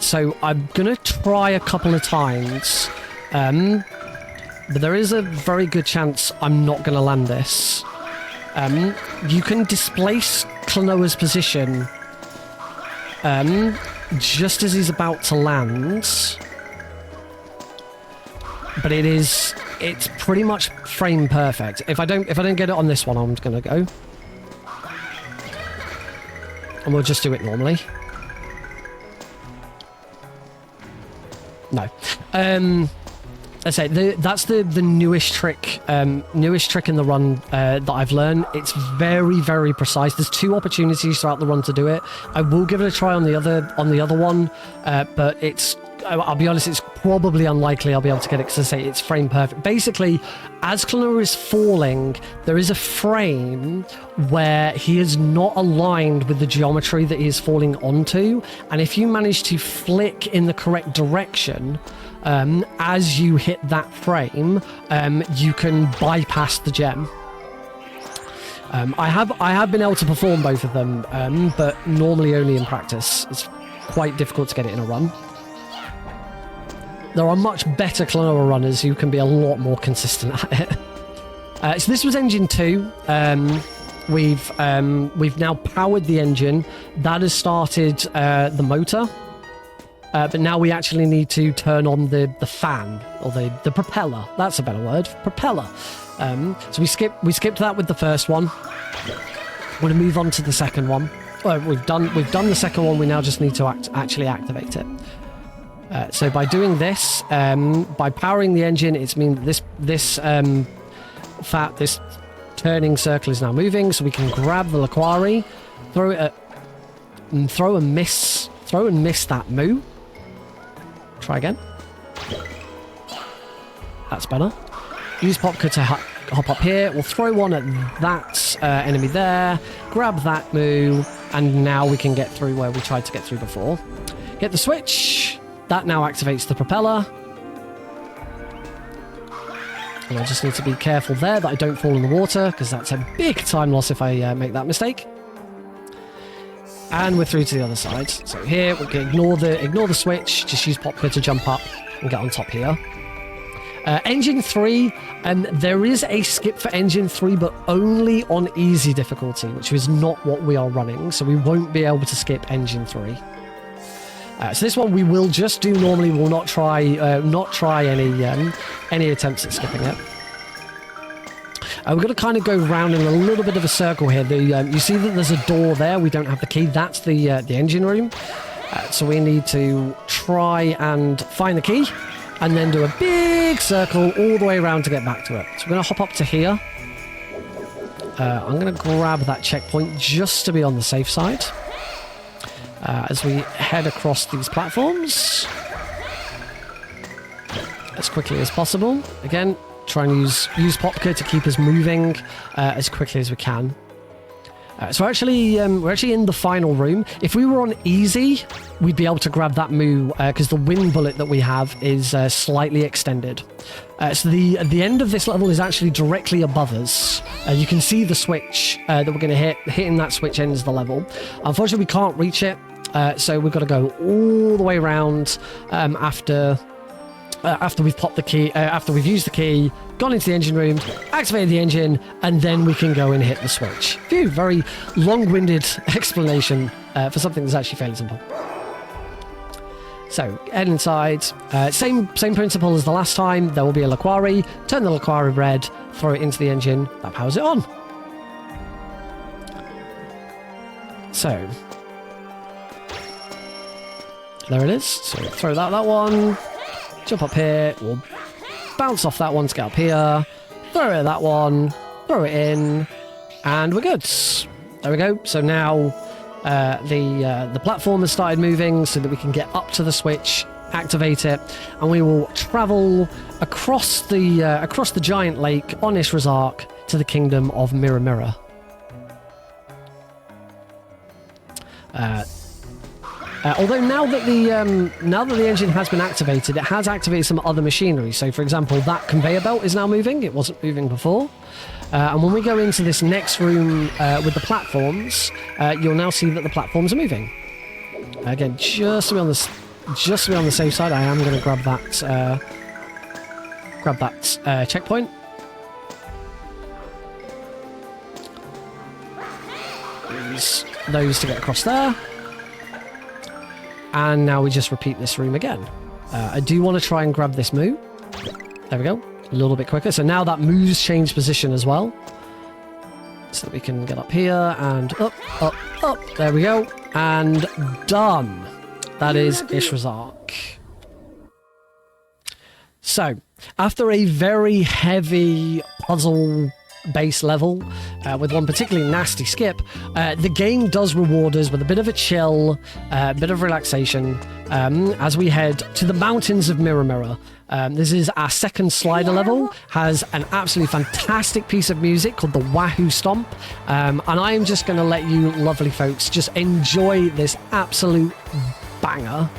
S2: So I'm going to try a couple of times. But there is a very good chance I'm not going to land this. You can displace Klonoa's position just as he's about to land. But it's pretty much frame perfect. If I don't get it on this one, I'm gonna go. And we'll just do it normally. No. Let's say that's the newest trick in the run that I've learned. It's very, very precise. There's 2 opportunities throughout the run to do it. I will give it a try on the other one, but I'll be honest, it's probably unlikely I'll be able to get it because I say it's frame perfect. Basically, as Klonoa is falling, there is a frame where he is not aligned with the geometry that he is falling onto, and if you manage to flick in the correct direction as you hit that frame, you can bypass the gem. I have been able to perform both of them, but normally only in practice. quite difficult to get it in a run. There are much better Klonoa runners who can be a lot more consistent at it. So this was engine 2. We've now powered the engine. That has started the motor. But now we actually need to turn on the fan, or the propeller. That's a better word. Propeller. So we skipped that with the first one. We're going to move on to the second one. Well, we've done the second one. We now just need to actually activate it. So by doing this, by powering the engine, it's mean that this turning circle is now moving. So we can grab the Laquari, throw it at, and throw and miss that moo. Try again. That's better. Use Popka to hop up here. We'll throw one at that enemy there. Grab that moo. And now we can get through where we tried to get through before. Get the switch. That now activates the propeller. And I just need to be careful there that I don't fall in the water, because that's a big time loss if I make that mistake. And we're through to the other side. So here we can ignore the switch. Just use Popka to jump up and get on top here. Engine 3, there is a skip for Engine 3, but only on easy difficulty, which is not what we are running, so we won't be able to skip Engine 3. So this one we will just do normally. We'll not try any attempts at skipping it. We're going to kind of go round in a little bit of a circle here. You see that there's a door there. We don't have the key. That's the engine room. So we need to try and find the key, and then do a big circle all the way around to get back to it. So we're going to hop up to here. I'm going to grab that checkpoint just to be on the safe side. As we head across these platforms as quickly as possible. Again, try and use Popka to keep us moving as quickly as we can. So actually, we're actually in the final room. If we were on easy, we'd be able to grab that moo, because the wind bullet that we have is slightly extended. So the end of this level is actually directly above us. You can see the switch that we're going to hit. Hitting that switch ends the level. Unfortunately, we can't reach it, so we've got to go all the way around after we've popped the key, after we've used the key, gone into the engine room, activated the engine, and then we can go and hit the switch. Phew, very long-winded explanation for something that's actually fairly simple. So, head inside. Same principle as the last time. There will be a Laquari. Turn the Laquari red, throw it into the engine. That powers it on. So, there it is. So, throw that one. Jump up here, we'll bounce off that one to get up here, throw it at that one, throw it in, and we're good. There we go. So now the platform has started moving so that we can get up to the switch, activate it, and we will travel across the giant lake on Ishrazark to the kingdom of Mirror Mirror. Although now that the engine has been activated, it has activated some other machinery. So, for example, that conveyor belt is now moving. It wasn't moving before. And when we go into this next room with the platforms, you'll now see that the platforms are moving. Again, just to be on the safe side, I am going to grab that checkpoint. Use those to get across there. And now we just repeat this room again. I do want to try and grab this moo. There we go. A little bit quicker. So now that moo's changed position as well. So that we can get up here and up, up, up. There we go. And done. That is Ishrazark. So, after a very heavy puzzle base level with one particularly nasty skip, the game does reward us with a bit of a chill, a bit of relaxation as we head to the mountains of Mirror Mirror. This is our second slider level, has an absolutely fantastic piece of music called the Wahoo Stomp, and I am just going to let you lovely folks just enjoy this absolute banger.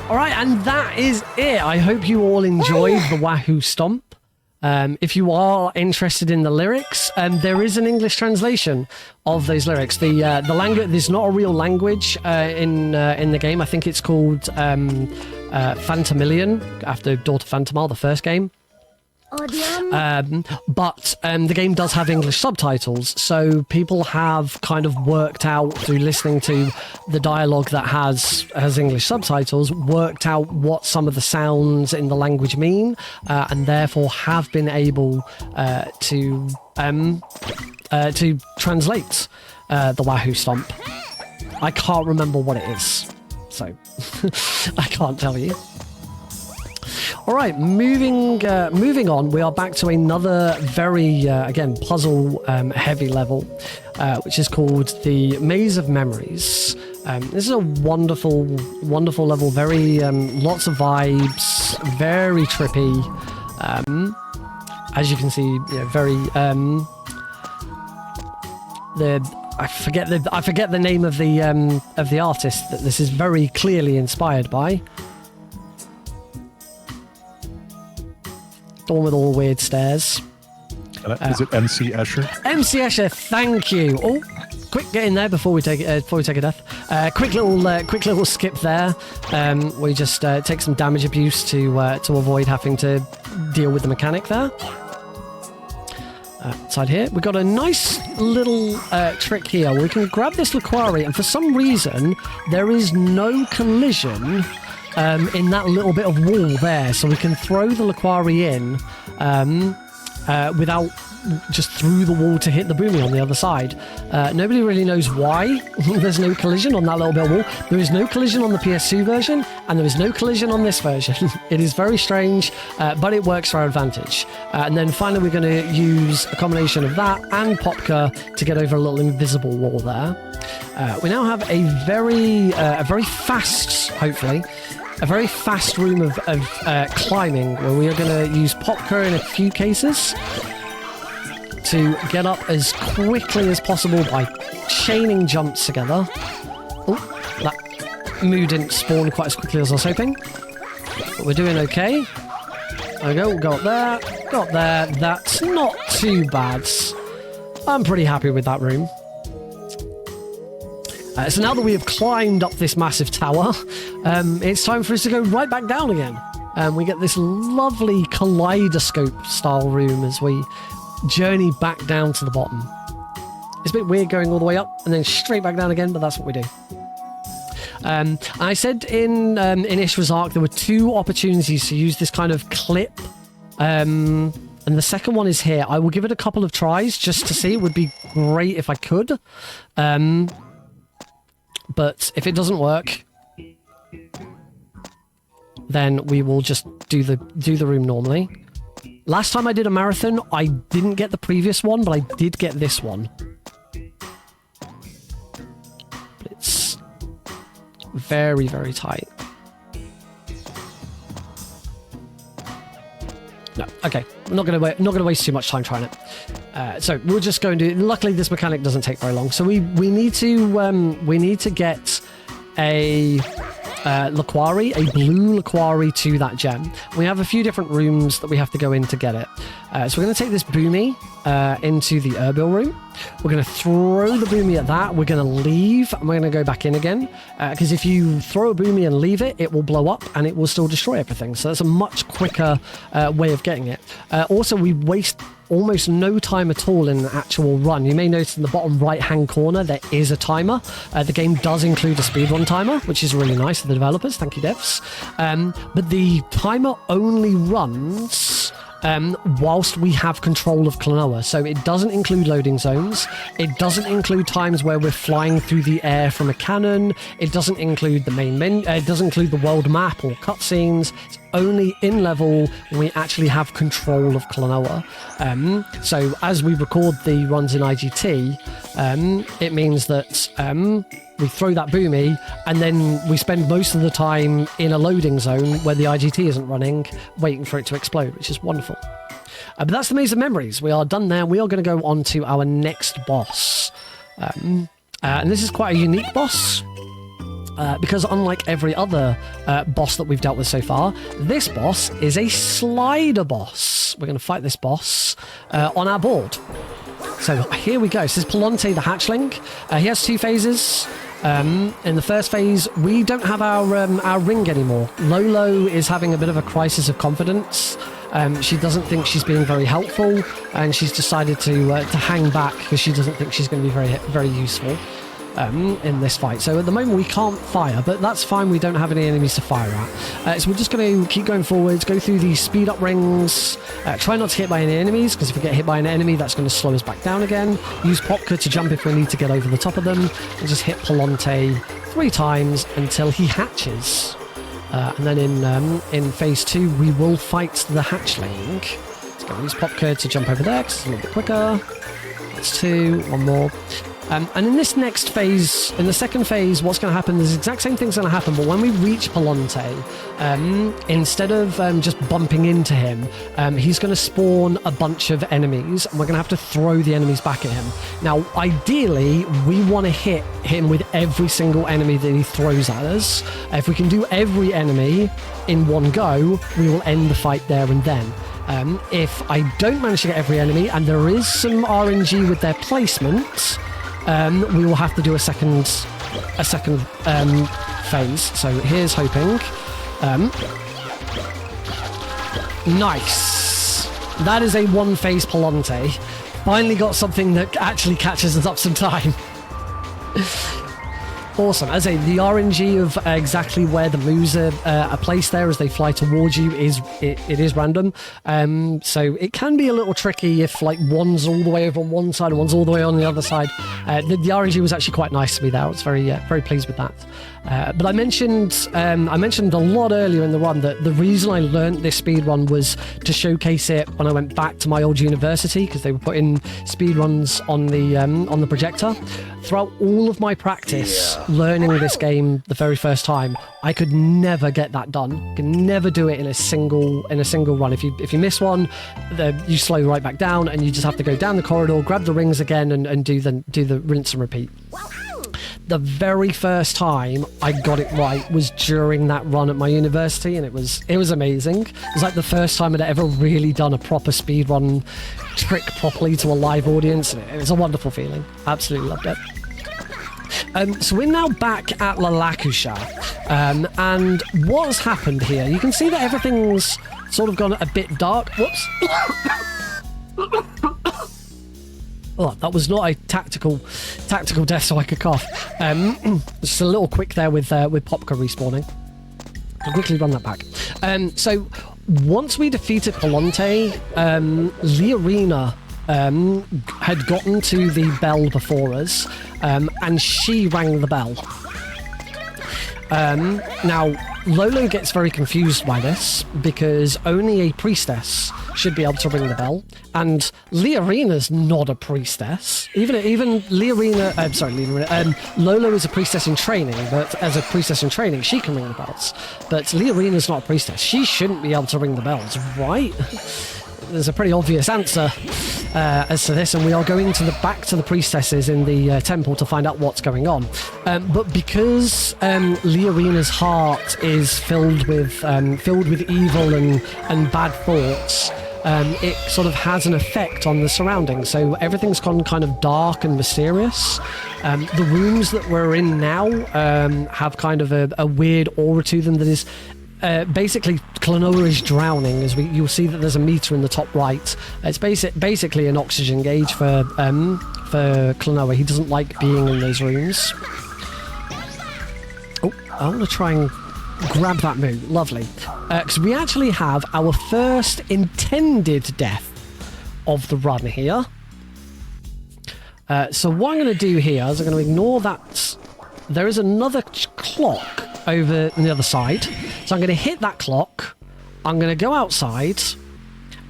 S2: All right, and that is it. I hope you all enjoyed the Wahoo Stomp. If you are interested in the lyrics, there is an English translation of those lyrics. The language, there's not a real language in the game. I think it's called Phantomilion, after Daughter Phantomile, the first game. But the game does have English subtitles, so people have kind of worked out through listening to the dialogue that has English subtitles, worked out what some of the sounds in the language mean, and therefore have been able to translate the Wahoo Stomp. I can't remember what it is, so I can't tell you. All right, moving on, we are back to another very, again, puzzle-heavy level, which is called the Maze of Memories. This is a wonderful, wonderful level, very, lots of vibes, very trippy. As you can see, you know, very, I forget the name of the artist that this is very clearly inspired by. The one with all the weird stairs.
S1: Is it MC Escher?
S2: MC Escher, thank you. Oh, quick, get in there before we take a death. Quick little skip there. We just take some damage abuse to avoid having to deal with the mechanic there. Side here, we've got a nice little trick here. We can grab this Laquari, and for some reason there is no collision in that little bit of wall there, so we can throw the Laquari in without just through the wall to hit the boomy on the other side. Nobody really knows why there's no collision on that little bit of wall. There is no collision on the PS2 version, and there is no collision on this version. It is very strange, but it works for our advantage. And then finally we're going to use a combination of that and Popka to get over a little invisible wall there. We now have a very fast, hopefully, a very fast room of climbing, where we are going to use Popka in a few cases to get up as quickly as possible by chaining jumps together. Oh, that moo didn't spawn quite as quickly as I was hoping, but we're doing okay. There we go, we'll go up there, that's not too bad. I'm pretty happy with that room. So now that we have climbed up this massive tower, it's time for us to go right back down again. We get this lovely kaleidoscope-style room as we journey back down to the bottom. It's a bit weird going all the way up and then straight back down again, but that's what we do. I said in Ishra's Arc there were two opportunities to use this kind of clip, and the second one is here. I will give it a couple of tries just to see. It would be great if I could. But if it doesn't work, then we will just do the room normally. Last time I did a marathon, I didn't get the previous one, but I did get this one. But it's very, very tight. No, okay. We're not gonna waste too much time trying it. So we'll just go and do it. Luckily, this mechanic doesn't take very long. So we need to get a Laquari, a blue Laquari to that gem. We have a few different rooms that we have to go in to get it. So we're going to take this boomy into the Erbil room. We're going to throw the boomy at that. We're going to leave, and we're going to go back in again. Because if you throw a boomy and leave it, it will blow up, and it will still destroy everything. So that's a much quicker way of getting it. Also, we waste almost no time at all in the actual run. You may notice in the bottom right-hand corner there is a timer. The game does include a speedrun timer, which is really nice of the developers. Thank you, devs. But the timer only runs whilst we have control of Klonoa. So it doesn't include loading zones. It doesn't include times where we're flying through the air from a cannon. It doesn't include the main menu. It doesn't include the world map or cutscenes. It's only in level when we actually have control of Klonoa. So as we record the runs in IGT, it means that we throw that boomy, and then we spend most of the time in a loading zone where the IGT isn't running, waiting for it to explode, which is wonderful. But that's the Maze of Memories. We are done there. We are going to go on to our next boss. And this is quite a unique boss. because unlike every other boss that we've dealt with so far, this boss is a slider boss. We're going to fight this boss on our board. So here we go. This is Polonte the hatchling. He has 2 phases. In the first phase, we don't have our ring anymore. Lolo is having a bit of a crisis of confidence. She doesn't think she's being very helpful, and she's decided to hang back because she doesn't think she's going to be very, very useful in this fight. So at the moment we can't fire, but that's fine. We don't have any enemies to fire at. So we're just going to keep going forwards, go through these speed up rings, try not to get hit by any enemies, because if we get hit by an enemy, that's going to slow us back down again. Use Popka to jump if we need to get over the top of them, and just hit Polonte 3 times until he hatches. And then in phase 2, we will fight the hatchling. Let's go use Popka to jump over there, because it's a little bit quicker. That's 2, 1 more. And in this next phase, in the second phase, what's going to happen is the exact same thing's going to happen, but when we reach Polonte, instead of just bumping into him, he's going to spawn a bunch of enemies, and we're going to have to throw the enemies back at him. Now, ideally, we want to hit him with every single enemy that he throws at us. If we can do every enemy in one go, we will end the fight there and then. If I don't manage to get every enemy, and there is some RNG with their placement, we will have to do a second phase. So here's hoping. Nice. That is a 1-phase Polonte. Finally got something that actually catches us up some time. Awesome. As I say, the RNG of exactly where the moves are placed there as they fly towards you is random. So it can be a little tricky if like one's all the way over on one side and one's all the way on the other side. The RNG was actually quite nice to me there. I was very pleased with that. But I mentioned a lot earlier in the run that the reason I learned this speedrun was to showcase it when I went back to my old university, because they were putting speedruns on the projector. Throughout all of my practice learning this game the very first time, I could never get that done. Could never do it in a single run. If you miss one, you slow right back down, and you just have to go down the corridor, grab the rings again, and do the rinse and repeat. The very first time I got it right was during that run at my university, and it was amazing. It was like the first time I'd ever really done a proper speedrun trick properly to a live audience. It was a wonderful feeling. Absolutely loved it. So we're now back at La Lakusha, and what's happened here? You can see that everything's sort of gone a bit dark. Whoops. Oh, that was not a tactical death, so I could cough. Just a little quick there with Popka respawning. I'll quickly run that back. So once we defeated Polonte, Liarina had gotten to the bell before us, and she rang the bell. Now, Lolo gets very confused by this, because only a priestess should be able to ring the bell, and Liarina's not a priestess. Even Lolo is a priestess in training, but as a priestess in training, she can ring the bells. But Liarina's not a priestess. She shouldn't be able to ring the bells, right? There's a pretty obvious answer as to this, and we are going back to the priestesses in the temple to find out what's going on. But because Liarina's heart is filled with evil and bad thoughts, it sort of has an effect on the surroundings. So everything's gone kind of dark and mysterious. The rooms that we're in now have kind of a weird aura to them that is. Basically, Klonoa is drowning. You'll see that there's a meter in the top right. It's basically an oxygen gauge for Klonoa. He doesn't like being in those rooms. Oh, I want to try and grab that moon. Lovely. Because we actually have our first intended death of the run here. So what I'm going to do here is I'm going to ignore that. There is another clock over on the other side. So I'm going to hit that clock. I'm going to go outside.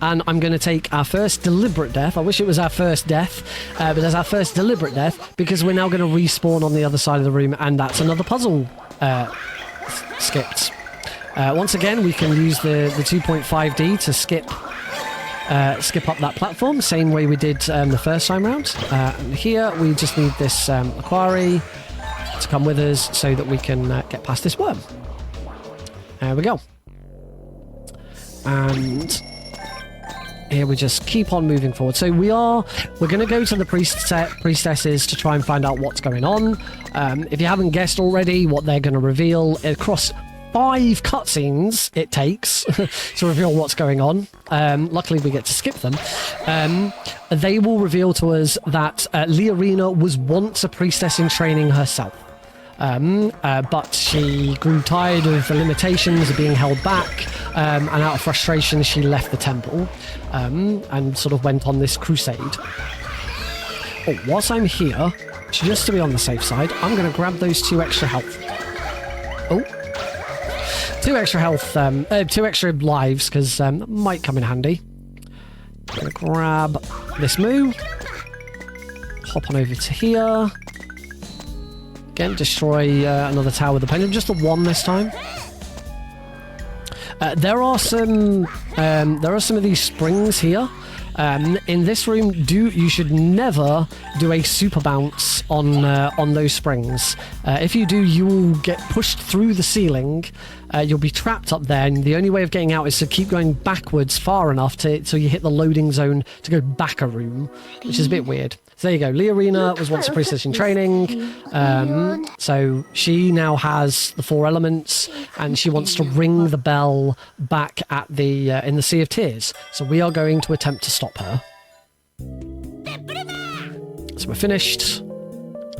S2: And I'm going to take our first deliberate death. I wish it was our first death. But it's our first deliberate death, because we're now going to respawn on the other side of the room. And that's another puzzle skipped. Once again, we can use the 2.5D to skip up that platform, same way we did the first time round. Here we just need this Aquari. to come with us so that we can get past this worm. There we go. And here we just keep on moving forward. So we're going to go to the priestesses to try and find out what's going on. If you haven't guessed already, what they're going to reveal across 5 cutscenes it takes to reveal what's going on. Luckily, we get to skip them. They will reveal to us that Liarina was once a priestess in training herself. But she grew tired of the limitations of being held back, and out of frustration she left the temple and sort of went on this crusade. Oh, whilst I'm here, just to be on the safe side, I'm going to grab those 2 extra health. Oh, 2 extra health, 2 extra lives, because that might come in handy. I'm going to grab this moo, hop on over to here. Again, destroy another tower with the pendulum, just the 1 this time. There are some of these springs here. In this room, you should never do a super bounce on those springs. If you do, you will get pushed through the ceiling. You'll be trapped up there, and the only way of getting out is to keep going backwards far enough till you hit the loading zone to go back a room, which is a bit weird. So there you go. Liarina was once a priestess in training. So she now has the 4 elements, and she wants to ring the bell back at the in the Sea of Tears. So we are going to attempt to stop her. So we're finished.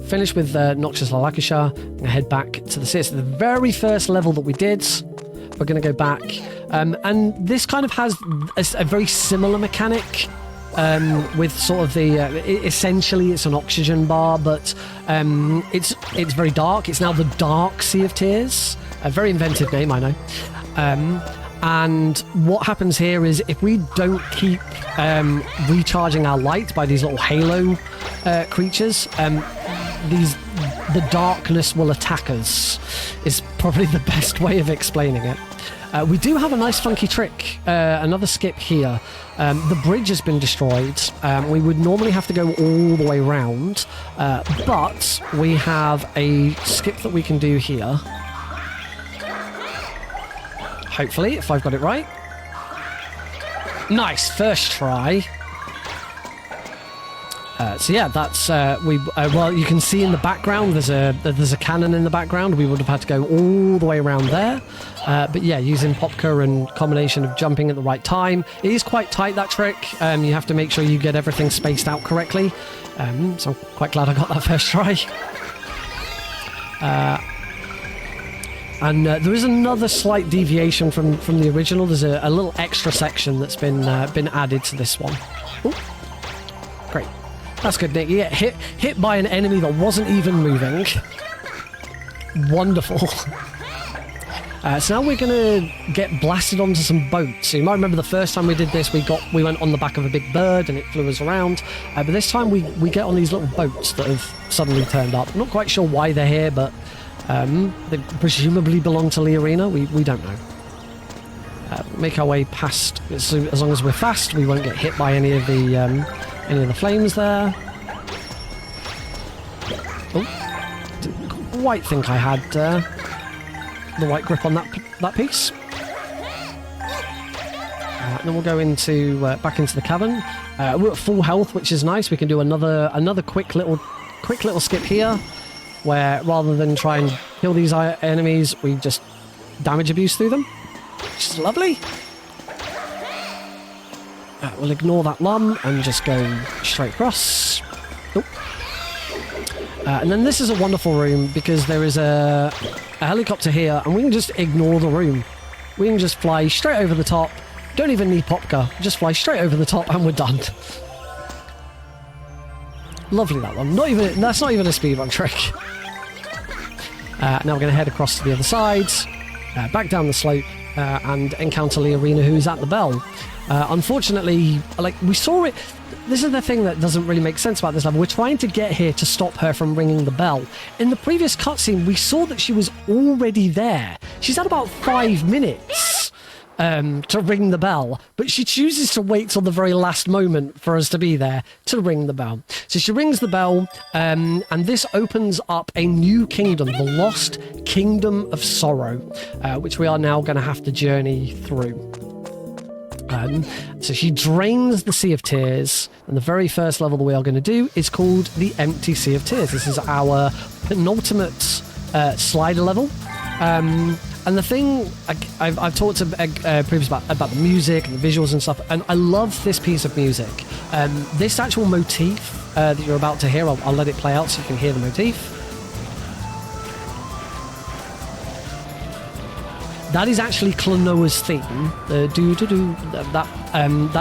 S2: Finished with Noxious Lalakasha. I'm going to head back to the sea. It's the very first level that we did. We're going to go back. And this kind of has a very similar mechanic. With sort of the essentially it's an oxygen bar, but it's very dark. It's now the Dark Sea of Tears. A very inventive name, I know. And what happens here is if we don't keep recharging our light by these little halo creatures, the darkness will attack us. Is probably the best way of explaining it. We do have a nice funky trick, another skip here. The bridge has been destroyed. We would normally have to go all the way round, but we have a skip that we can do here. Hopefully, if I've got it right. Nice, first try. So yeah, that's well, you can see in the background there's a cannon in the background. We would have had to go all the way around there, but yeah, using Popka and combination of jumping at the right time, it is quite tight, that trick. You have to make sure you get everything spaced out correctly. So I'm quite glad I got that first try. And there is another slight deviation from the original. There's a little extra section that's been added to this one. Ooh. Great. That's good, Nick. You get hit by an enemy that wasn't even moving. Wonderful. So now we're going to get blasted onto some boats. So you might remember the first time we did this, we went on the back of a big bird and it flew us around. But this time we get on these little boats that have suddenly turned up. I'm not quite sure why they're here, but they presumably belong to Liarina. We don't know. Make our way past. So as long as we're fast, we won't get hit by any of the flames there. Oh, didn't quite think I had the right grip on that piece. Then we'll go into back into the cavern. We're at full health, which is nice. We can do another quick little skip here, where rather than try and kill these enemies, we just damage abuse through them, which is lovely. We'll ignore that lum and just go straight across. Oh. And then this is a wonderful room because there is a helicopter here, and we can just ignore the room. We can just fly straight over the top. Don't even need Popka. Just fly straight over the top and we're done. Lovely, that one. That's not even a speedrun trick. Now we're going to head across to the other side, back down the slope, and encounter Liarina, who's at the bell. Unfortunately, we saw it. This is the thing that doesn't really make sense about this level. We're trying to get here to stop her from ringing the bell. In the previous cutscene, we saw that she was already there. She's had about 5 minutes. to ring the bell, but she chooses to wait till the very last moment for us to be there to ring the bell. So she rings the bell, and this opens up a new kingdom, the Lost Kingdom of Sorrow, which we are now going to have to journey through. So she drains the Sea of Tears, and the very first level that we are going to do is called the Empty Sea of Tears. This is our penultimate slider level. And the thing I've talked previously about the music and the visuals and stuff, and I love this piece of music. This actual motif that you're about to hear, I'll let it play out so you can hear the motif. That is actually Klonoa's theme. That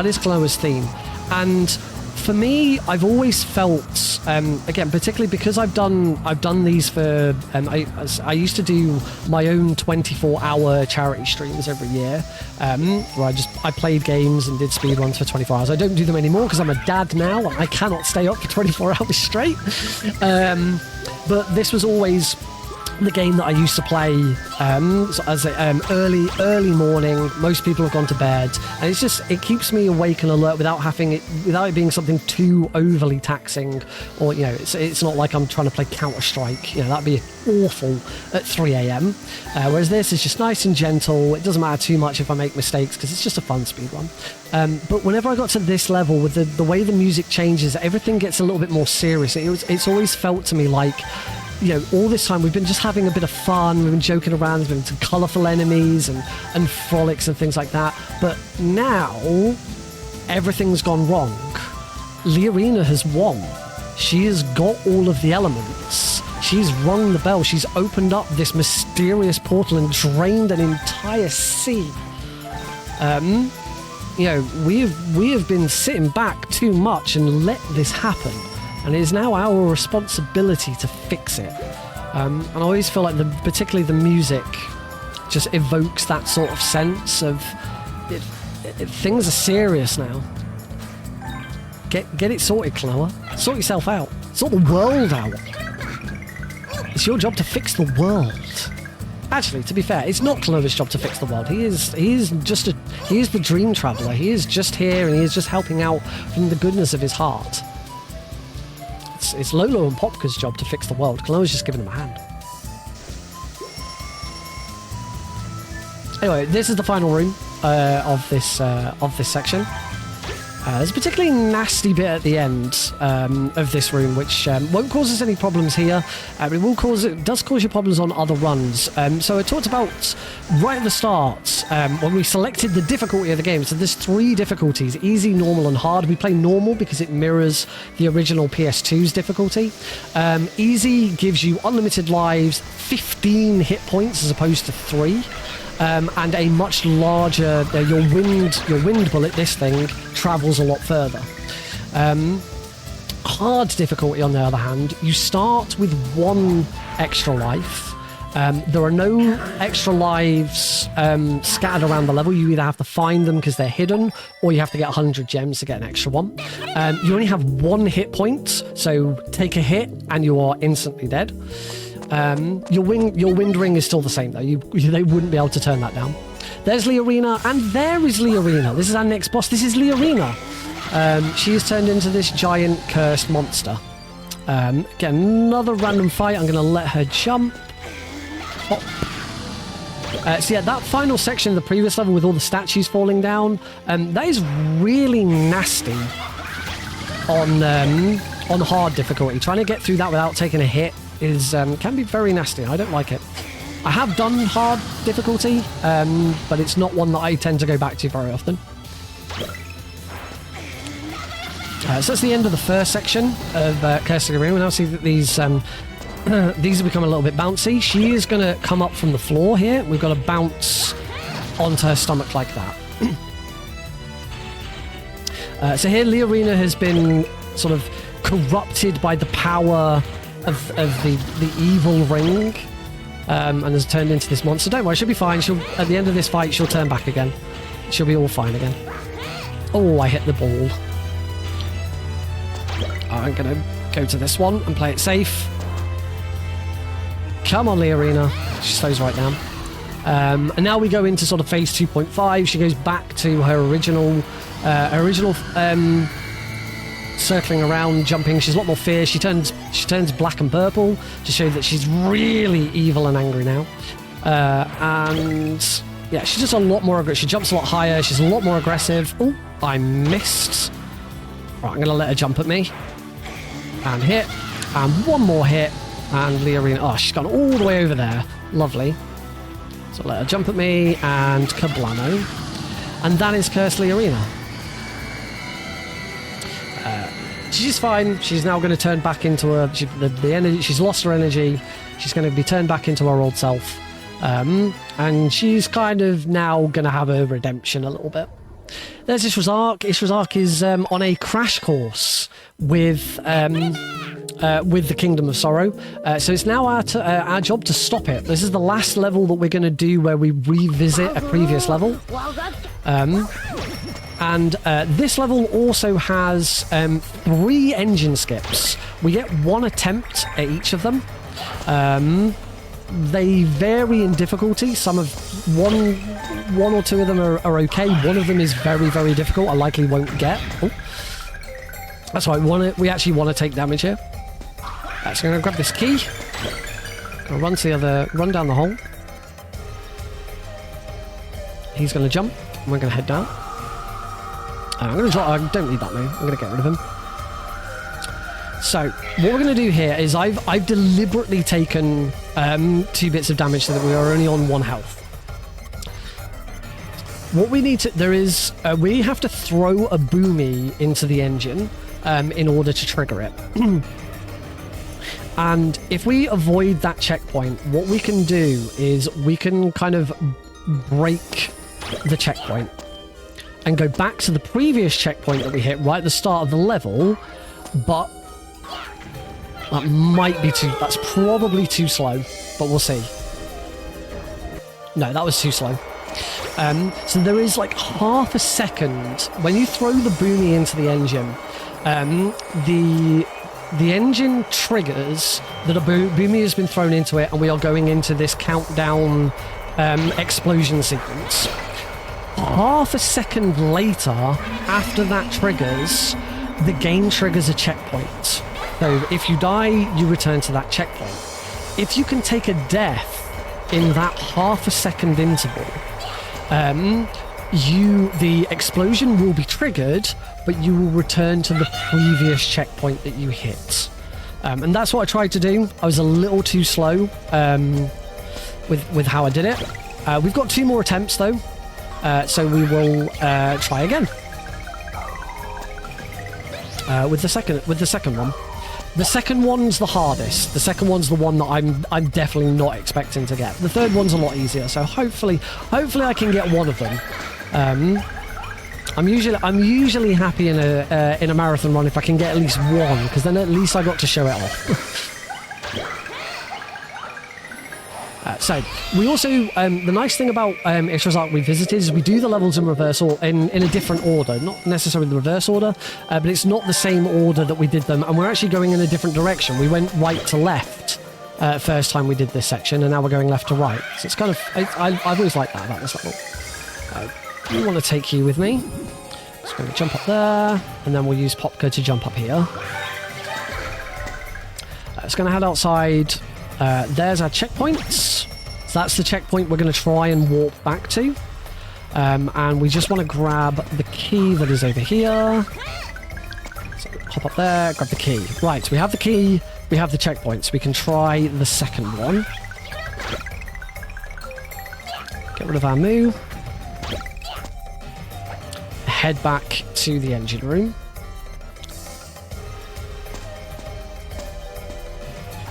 S2: is Klonoa's theme. And for me, I've always felt, again, particularly because I've done these for, I used to do my own 24-hour charity streams every year, where I played games and did speedruns for 24 hours. I don't do them anymore because I'm a dad now and I cannot stay up for 24 hours straight. But this was always the game that I used to play as early morning. Most people have gone to bed, and it keeps me awake and alert without it being something too overly taxing, or it's not like I'm trying to play Counter-Strike. That'd be awful at 3 a.m. Whereas this is just nice and gentle. It doesn't matter too much if I make mistakes because it's just a fun speed run. But whenever I got to this level, with the way the music changes, everything gets a little bit more serious. It's always felt to me like, all this time we've been just having a bit of fun, we've been joking around, there's been some colourful enemies and frolics and things like that. But now, everything's gone wrong. Liarina has won. She has got all of the elements. She's rung the bell. She's opened up this mysterious portal and drained an entire sea. We have been sitting back too much and let this happen. And it is now our responsibility to fix it. And I always feel like particularly the music just evokes that sort of sense of things are serious now. Get it sorted, Klonoa. Sort yourself out. Sort the world out. It's your job to fix the world. Actually, to be fair, it's not Klonoa's job to fix the world. He is the dream traveler. He is just here and he is just helping out from the goodness of his heart. It's Lolo and Popka's job to fix the world. Klonoa's just giving them a hand. Anyway, this is the final room of this section. There's a particularly nasty bit at the end of this room, which won't cause us any problems here. It does cause you problems on other runs. So I talked about right at the start when we selected the difficulty of the game. So there's 3 difficulties: easy, normal, and hard. We play normal because it mirrors the original PS2's difficulty. Easy gives you unlimited lives, 15 hit points as opposed to 3. And a much larger, your wind bullet, this thing, travels a lot further. Hard difficulty, on the other hand, you start with 1 extra life. There are no extra lives scattered around the level. You either have to find them because they're hidden, or you have to get 100 gems to get an extra one. You only have 1 hit point, so take a hit and you are instantly dead. Your wind ring is still the same though. They wouldn't be able to turn that down. There's Liarina, and there is Liarina. This is our next boss. This is Liarina. She is turned into this giant cursed monster. Again, another random fight. I'm going to let her jump. Hop. So yeah, that final section of the previous level with all the statues falling down, that is really nasty on hard difficulty. Trying to get through that without taking a hit can be very nasty. I don't like it. I have done hard difficulty, but it's not one that I tend to go back to very often. So that's the end of the first section of Cursed Arena. We now see that these have become a little bit bouncy. She is going to come up from the floor here. We've got to bounce onto her stomach like that. So here, Liarina has been sort of corrupted by the power of the evil ring, and has turned into this monster. Don't worry, she'll be fine. At the end of this fight, she'll turn back again. She'll be all fine again. Oh, I hit the ball. I'm going to go to this one and play it safe. Come on, Liarina. She slows right down. And now we go into sort of phase 2.5. She goes back to her original circling around, jumping. She's a lot more fierce. She turns black and purple to show that she's really evil and angry now. And yeah, she's just a lot more aggressive. She jumps a lot higher. She's a lot more aggressive. Oh, I missed. Right, I'm going to let her jump at me. And hit. And one more hit. And Leorina. Oh, she's gone all the way over there. Lovely. So let her jump at me. And kablamo. And that is Curse Leorina. She's fine. She's now going to turn back into the energy. She's lost her energy. She's going to be turned back into her old self. And she's kind of now going to have a redemption a little bit. There's Ishrazark. Ishrazark is on a crash course with the Kingdom of Sorrow. So it's now our job to stop it. This is the last level that we're going to do where we revisit a previous level. And this level also has 3 engine skips. We get 1 attempt at each of them. They vary in difficulty. Some of one or two of them are okay. One of them is very, very difficult. I likely won't get. Oh. That's why we actually want to take damage here. So I'm going to grab this key. I'll run down the hole. He's going to jump. And we're going to head down. I'm going to drop. I don't need that move. I'm going to get rid of him. So what we're going to do here is I've deliberately taken 2 bits of damage so that we are only on 1 health. What we need to we have to throw a boomy into the engine in order to trigger it. And if we avoid that checkpoint, what we can do is we can kind of break the checkpoint and go back to the previous checkpoint that we hit right at the start of the level, but that's probably too slow, but we'll see. No, that was too slow. So there is like half a second when you throw the boomy into the engine. The engine triggers that a boomy has been thrown into it, and we are going into this countdown explosion sequence. Half a second later, after that triggers, the game triggers a checkpoint. So if you die, you return to that checkpoint. If you can take a death in that half a second interval, the explosion will be triggered, but you will return to the previous checkpoint that you hit. And that's what I tried to do. I was a little too slow with how I did it. We've got 2 more attempts though, so we will try again with the second one. The second one's the hardest. The second one's the one that I'm definitely not expecting to get. The third one's a lot easier, so hopefully I can get one of them. I'm usually happy in a marathon run if I can get at least one, because then at least I got to show it off. So we also the nice thing about Ishrazark Revisited is we do the levels in reversal in a different order, not necessarily the reverse order, but it's not the same order that we did them, and we're actually going in a different direction. We went right to left first time we did this section, and now we're going left to right. So it's kind of I've always liked that about this level. We want to take you with me. Just going to jump up there, and then we'll use Popka to jump up here. It's going to head outside. There's our checkpoints. So that's the checkpoint we're going to try and warp back to. And we just want to grab the key that is over here. So hop up there, grab the key. Right, we have the key, we have the checkpoints. We can try the second one. Get rid of our moo. Head back to the engine room.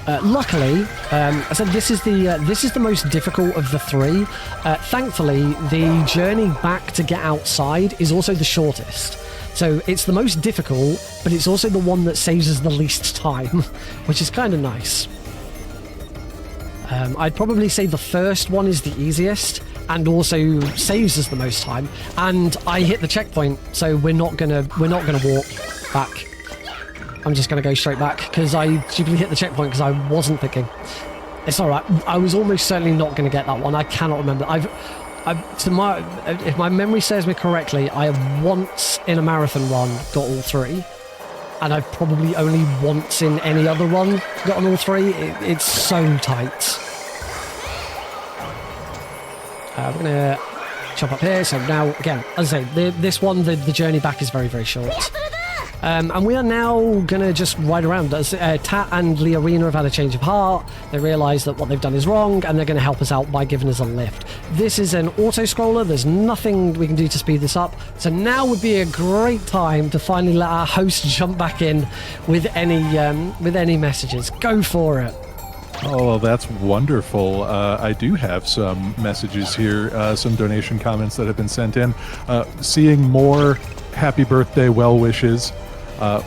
S2: Luckily, I said this is the most difficult of the 3. Thankfully, the journey back to get outside is also the shortest. So it's the most difficult, but it's also the one that saves us the least time, which is kind of nice. I'd probably say the first one is the easiest, and also saves us the most time. And I hit the checkpoint, so we're not gonna walk back. I'm just going to go straight back because I stupidly hit the checkpoint because I wasn't thinking. It's all right. I was almost certainly not going to get that one. I cannot remember. If my memory serves me correctly, I have once in a marathon run got all three, and I've probably only once in any other run gotten all three. It's so tight. We're going to chop up here. So now, again, as I say, this one, the journey back is very, very short. And we are now going to just ride around. Tat and Leorina have had a change of heart. They realise that what they've done is wrong, and they're going to help us out by giving us a lift. This is an auto-scroller. There's nothing we can do to speed this up. So now would be a great time to finally let our host jump back in with any messages. Go for it.
S1: Oh, well, that's wonderful. I do have some messages here, some donation comments that have been sent in. Seeing more happy birthday well wishes.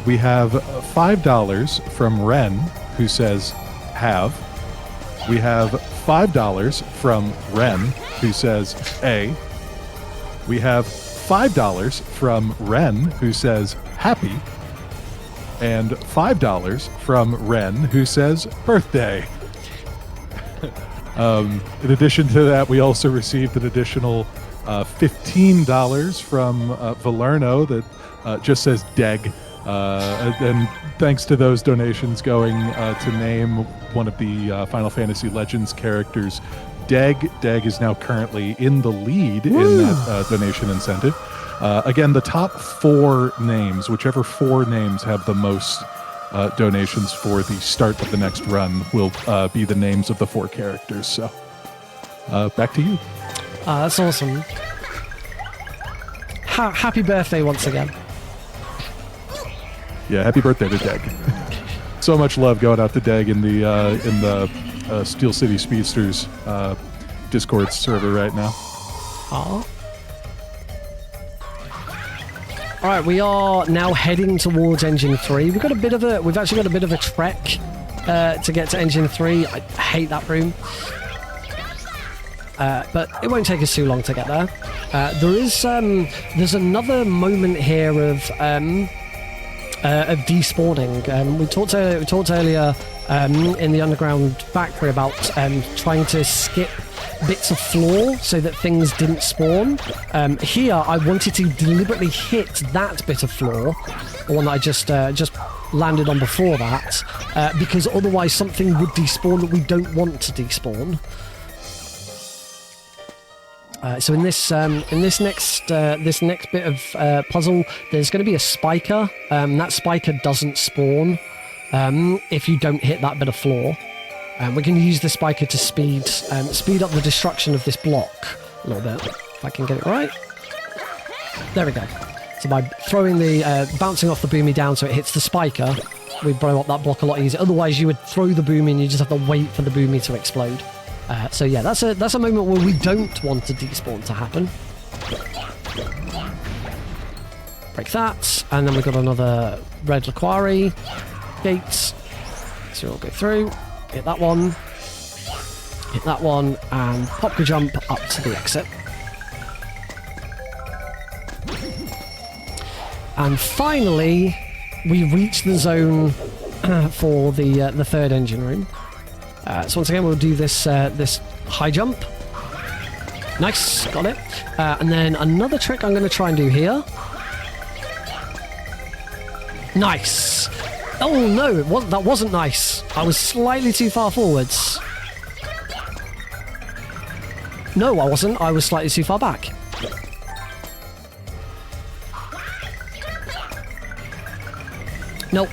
S1: We have $5 from Ren, who says, have. We have $5 from Ren, who says, A. We have $5 from Ren, who says, happy. And $5 from Ren, who says, birthday. In addition to that, we also received an additional $15 from Valerno that just says Deg. And thanks to those donations going to name one of the Final Fantasy Legends characters, Deg. Deg is now currently in the lead in that donation incentive. Again, the top 4 names, whichever 4 names have the most donations for the start of the next run, will be the names of the 4 characters. So, back to you.
S2: That's awesome. Happy birthday once again.
S1: Yeah, happy birthday to Deg. So much love going out to Deg in the Steel City Speedsters Discord server right now.
S2: Aww. All right, we are now heading towards Engine 3. We've actually got a bit of a trek to get to Engine 3. I hate that room. But it won't take us too long to get there. There's another moment here of despawning. We talked earlier in the underground factory about trying to skip bits of floor so that things didn't spawn. Here, I wanted to deliberately hit that bit of floor, the one that I just landed on before that, because otherwise something would despawn that we don't want to despawn. So in this next bit of puzzle, there's going to be a spiker. That spiker doesn't spawn if you don't hit that bit of floor. We're going to use the spiker to speed up the destruction of this block a little bit. If I can get it right. There we go. So by throwing bouncing off the boomy down so it hits the spiker, we blow up that block a lot easier. Otherwise, you would throw the boomy and you just have to wait for the boomy to explode. So yeah, that's a moment where we don't want a despawn to happen. Break that, and then we've got another red Laquari gate. So we'll go through, hit that one, and pop the jump up to the exit. And finally, we reach the zone for the third engine room. So once again, we'll do this high jump. Nice, got it. And then another trick I'm going to try and do here. Nice. Oh no, that wasn't nice. I was slightly too far forwards. No, I wasn't. I was slightly too far back. Nope.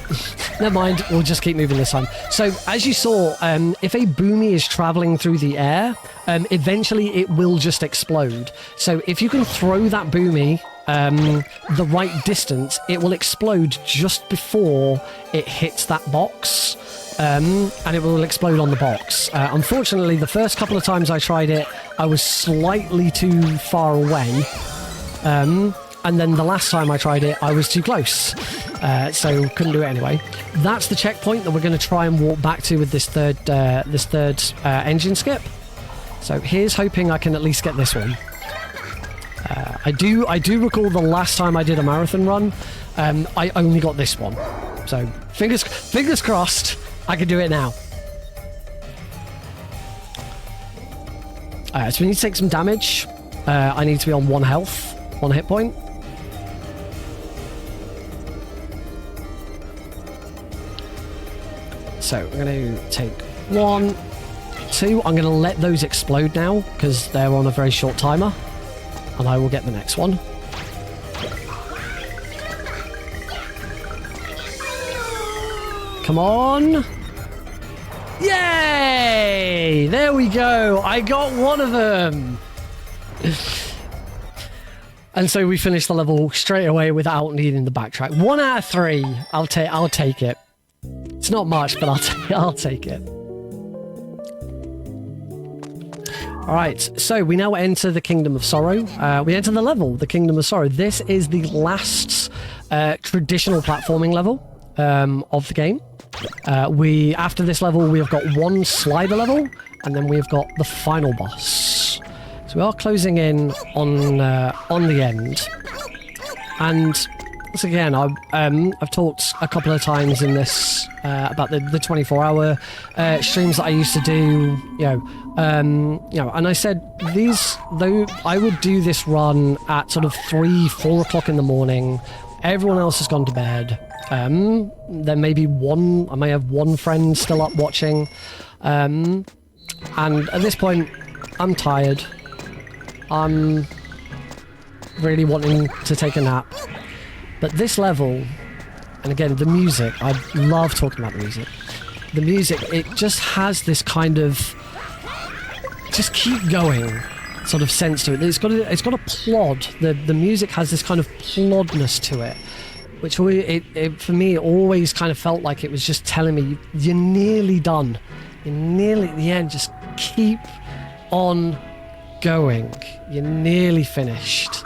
S2: Never mind, we'll just keep moving this time. So, as you saw, if a boomy is traveling through the air, eventually it will just explode. So, if you can throw that boomy the right distance, it will explode just before it hits that box, and it will explode on the box. Unfortunately, the first couple of times I tried it, I was slightly too far away. And then the last time I tried it, I was too close. So couldn't do it anyway. That's the checkpoint that we're going to try and walk back to with this third engine skip. So here's hoping I can at least get this one. I do recall the last time I did a marathon run, I only got this one. So fingers crossed, I can do it now. So we need to take some damage. I need to be on 1 health, 1 hit point. So I'm going to take 1, 2. I'm going to let those explode now because they're on a very short timer. And I will get the next one. Come on. Yay! There we go. I got one of them. And so we finished the level straight away without needing the backtrack. 1 out of 3. I'll take it. It's not much, but I'll take it. All right, so we now enter the Kingdom of Sorrow. We enter the level, the Kingdom of Sorrow. This is the last traditional platforming level of the game. After this level, we have got 1 slider level, and then we've got the final boss. So we are closing in on the end. And once again, I've talked a couple of times in this about the 24-hour streams that I used to do. And I said though I would do this run at sort of 3, 4 o'clock in the morning. Everyone else has gone to bed. There may be I may have 1 friend still up watching. And at this point, I'm tired. I'm really wanting to take a nap. But this level, and again, the music, I love talking about the music. The music, it just has this kind of just keep going sort of sense to it. It's got a plod. The music has this kind of plodness to it, which for me it always kind of felt like it was just telling me you're nearly done. You're nearly at the end. Just keep on going. You're nearly finished.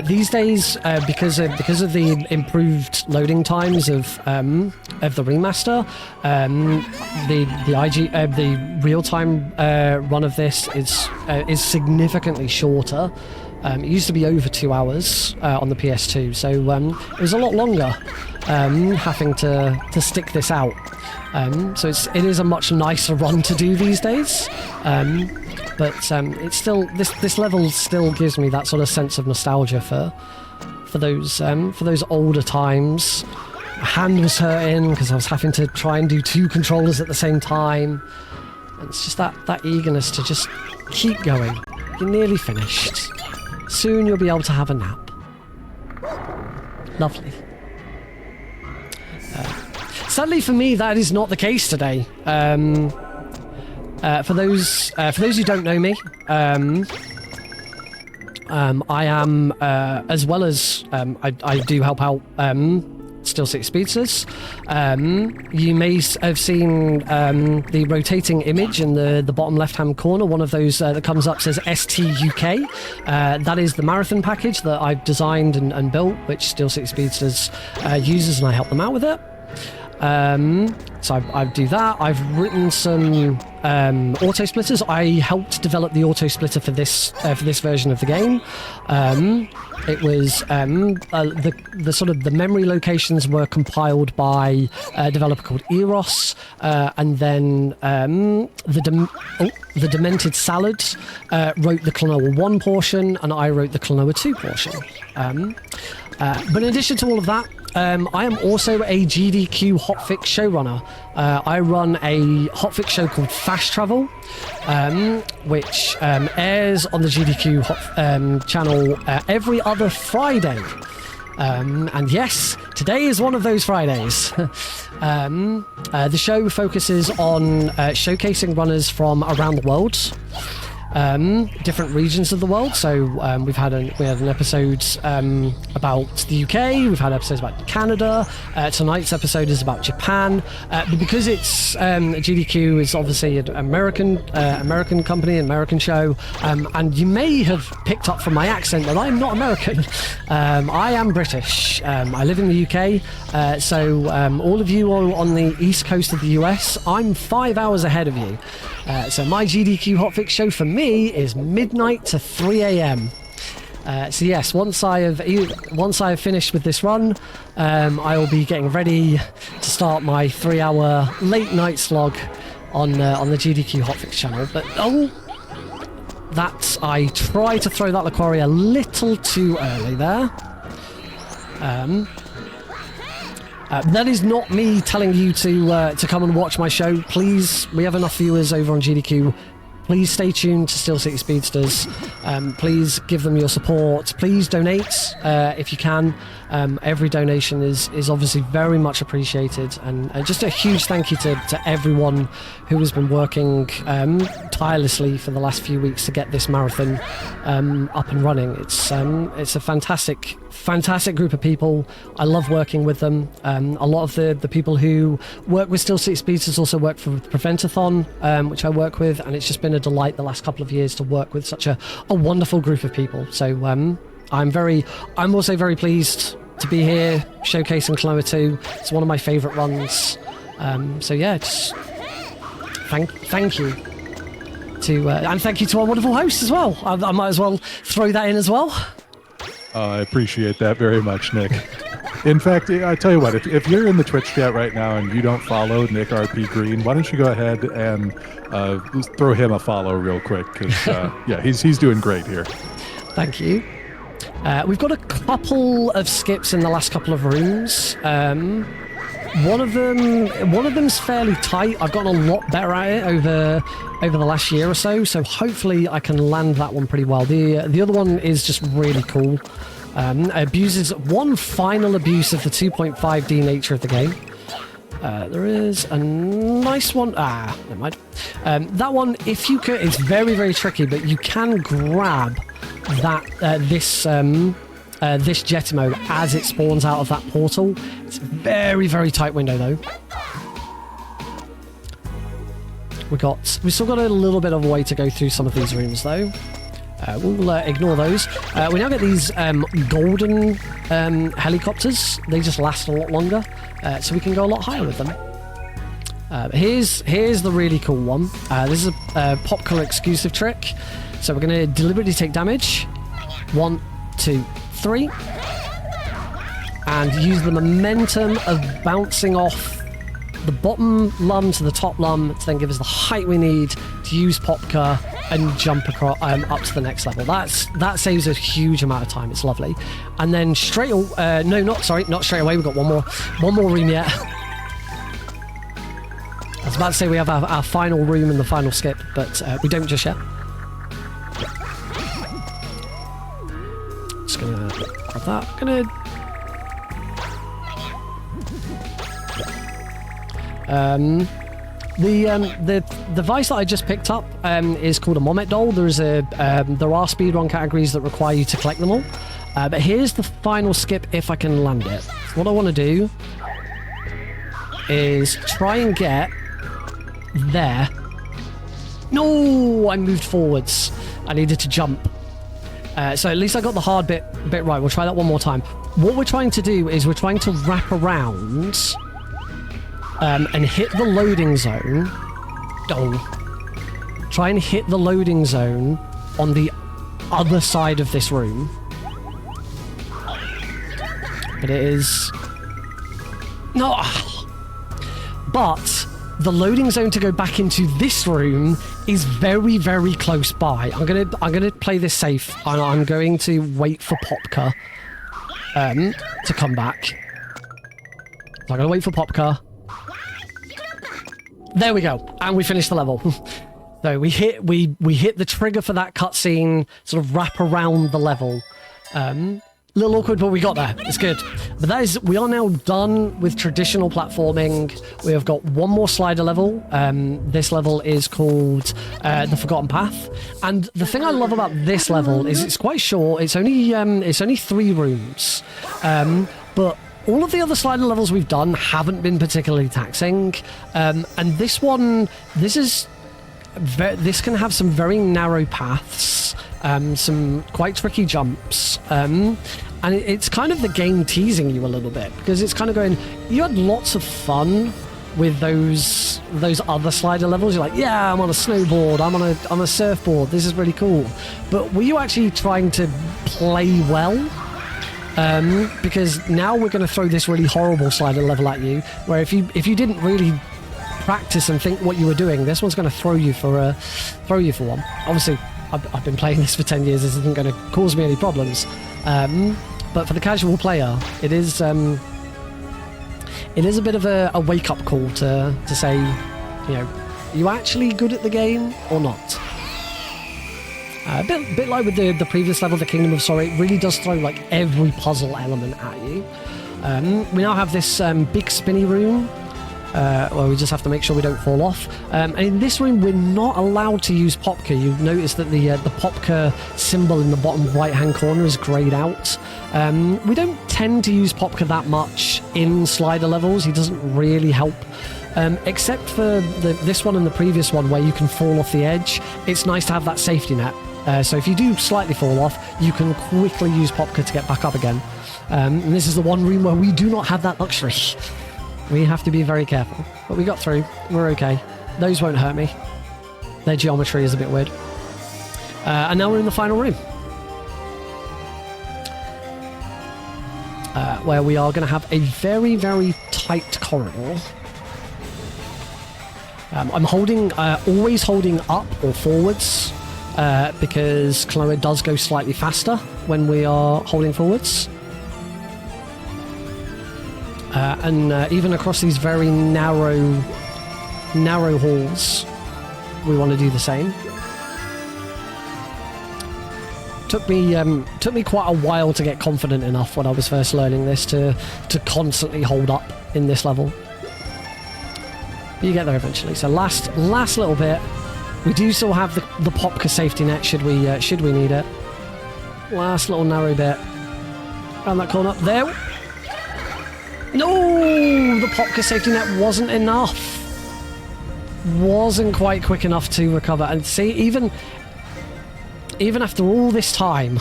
S2: These days, because of the improved loading times of the remaster, the real-time run of this is significantly shorter. It used to be over 2 hours on the PS2, so it was a lot longer having to stick this out. So it is a much nicer run to do these days. But it's still this level still gives me that sort of sense of nostalgia for those older times. My hand was hurting because I was having to try and do 2 controllers at the same time. And it's just that eagerness to just keep going. You're nearly finished. Soon you'll be able to have a nap. Lovely. Sadly for me, that is not the case today. For those who don't know me, I am, as well as I do help out Still City Speedsters. You may have seen the rotating image in the bottom left-hand corner. One of those that comes up says STUK. That is the marathon package that I've designed and built, which Still City Speedsters uses, and I help them out with it. So I do that. I've written some auto splitters. I helped develop the auto splitter for this version of the game. It was the sort of the memory locations were compiled by a developer called Eros, and then the Demented Salad wrote the Klonoa 1 portion, and I wrote the Klonoa 2 portion. But in addition to all of that, I am also a GDQ hotfix showrunner. I run a hotfix show called Fast Travel, which airs on the GDQ channel every other Friday. And yes, today is one of those Fridays. The show focuses on showcasing runners from around the world. Different regions of the world. So we had an episode about the UK. We've had episodes about Canada. Tonight's episode is about Japan. But because it's GDQ is obviously an American company, an American show, and you may have picked up from my accent that I'm not American. I am British. I live in the UK. So all of you on the east coast of the US, I'm 5 hours ahead of you. So my GDQ hotfix show for me is midnight to 3 a.m. So yes, once I have finished with this run, I will be getting ready to start my 3-hour late night slog on the GDQ Hotfix channel. But I tried to throw that Laquaria a little too early there. That is not me telling you to come and watch my show. Please, we have enough viewers over on GDQ. Please stay tuned to Steel City Speedsters. Please give them your support. Please donate if you can. Every donation is obviously very much appreciated. And just a huge thank you to everyone who has been working tirelessly for the last few weeks to get this marathon up and running. It's a fantastic group of people. I love working with them. A lot of the people who work with Steel City Speedsters also work for Preventathon, which I work with, and it's just been a delight the last couple of years to work with such a wonderful group of people. So I'm also very pleased to be here showcasing Klonoa 2. It's one of my favourite runs. So yeah, just thank you to and thank you to our wonderful hosts as well. I might as well throw that in as well.
S1: I appreciate that very much, Nick. In fact, I tell you what, if you're in the Twitch chat right now and you don't follow NickRPGreen, why don't you go ahead and throw him a follow real quick, because yeah, he's doing great here.
S2: Thank you. We've got a couple of skips in the last couple of rooms. One of them's fairly tight. I've gotten a lot better at it over the last year or so. So hopefully I can land that one pretty well. The other one is just really cool. Abuses one final abuse of the 2.5D nature of the game. There is a nice one. Never mind. That one, if you could, it's very, very tricky, but you can grab that this Jetimo as it spawns out of that portal. It's a very, very tight window though. We've still got a little bit of a way to go through some of these rooms though. We'll ignore those. We now get these golden helicopters. They just last a lot longer, so we can go a lot higher with them. Here's the really cool one. This is a pop color exclusive trick. So we're going to deliberately take damage. 1, 2, 3. And use the momentum of bouncing off the bottom lum to the top lum to then give us the height we need to use Popka and jump across up to the next level. That saves a huge amount of time. It's lovely. And then not straight away. We've got one more room yet. I was about to say we have our final room and the final skip, but we don't just yet. Just gonna grab that. The device that I just picked up is called a Momet doll. There are speedrun categories that require you to collect them all. But here's the final skip if I can land it. What I want to do is try and get there. No, I moved forwards. I needed to jump. So at least I got the hard bit right. We'll try that one more time. What we're trying to do is we're trying to wrap around and hit the loading zone. Try and hit the loading zone on the other side of this room. But it is... No! But the loading zone to go back into this room is very, very close by. I'm gonna play this safe, and I'm going to wait for Popka to come back. So I'm gonna wait for Popka. There we go, and we finished the level. So we hit the trigger for that cutscene, sort of wrap around the level. Little awkward, but we got there. It's good. But we are now done with traditional platforming. We have got one more slider level. This level is called the Forgotten Path. And the thing I love about this level is it's quite short. It's only 3 rooms. But all of the other slider levels we've done haven't been particularly taxing. And this one, this can have some very narrow paths. Some quite tricky jumps, and it's kind of the game teasing you a little bit, because it's kind of going, you had lots of fun with those other slider levels. You're like, yeah, I'm on a snowboard, I'm on a surfboard, this is really cool. But were you actually trying to play well? Because now we're going to throw this really horrible slider level at you, where if you didn't really practice and think what you were doing, this one's going to throw you for one. Obviously, I've been playing this for 10 years. This isn't going to cause me any problems. But for the casual player, it is a bit of a wake-up call to say, you know, are you actually good at the game or not? A bit like with the previous level, the Kingdom of Sorrow, it really does throw like every puzzle element at you. We now have this big spinny room where we just have to make sure we don't fall off. And in this room, we're not allowed to use Popka. You've noticed that the Popka symbol in the bottom right-hand corner is grayed out. We don't tend to use Popka that much in slider levels. He doesn't really help. Except for this one and the previous one where you can fall off the edge. It's nice to have that safety net. So if you do slightly fall off, you can quickly use Popka to get back up again. And this is the one room where we do not have that luxury. We have to be very careful. But we got through. We're okay. Those won't hurt me. Their geometry is a bit weird. And now we're in the final room. Where we are going to have a very, very tight corridor. I'm always holding up or forwards because Klonoa does go slightly faster when we are holding forwards. And even across these very narrow halls, we want to do the same. Took me quite a while to get confident enough when I was first learning this to constantly hold up in this level. You get there eventually. So last little bit. We do still have the Popka safety net should we need it. Last little narrow bit. Around that corner. There. No! The Popka safety net wasn't enough. Wasn't quite quick enough to recover. And see, even after all this time,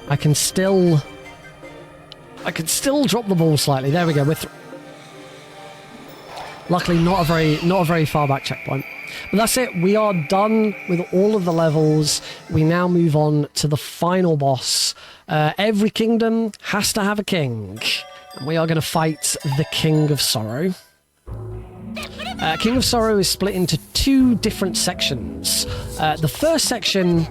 S2: I can still drop the ball slightly. There we go. Luckily, not a very far back checkpoint. But that's it. We are done with all of the levels. We now move on to the final boss. Every kingdom has to have a king. And we are going to fight the King of Sorrow. King of Sorrow is split into two different sections. The first section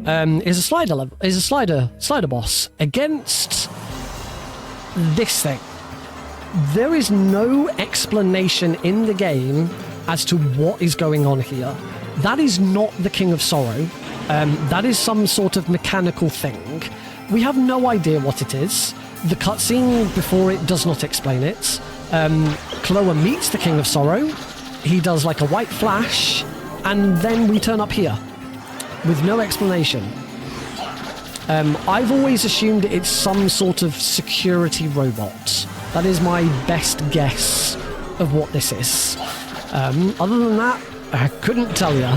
S2: is a slider boss against this thing. There is no explanation in the game as to what is going on here. That is not the King of Sorrow. That is some sort of mechanical thing. We have no idea what it is. The cutscene before it does not explain it. Klonoa meets the King of Sorrow. He does like a white flash, and then we turn up here with no explanation. I've always assumed it's some sort of security robot. That is my best guess of what this is. Other than that, I couldn't tell you.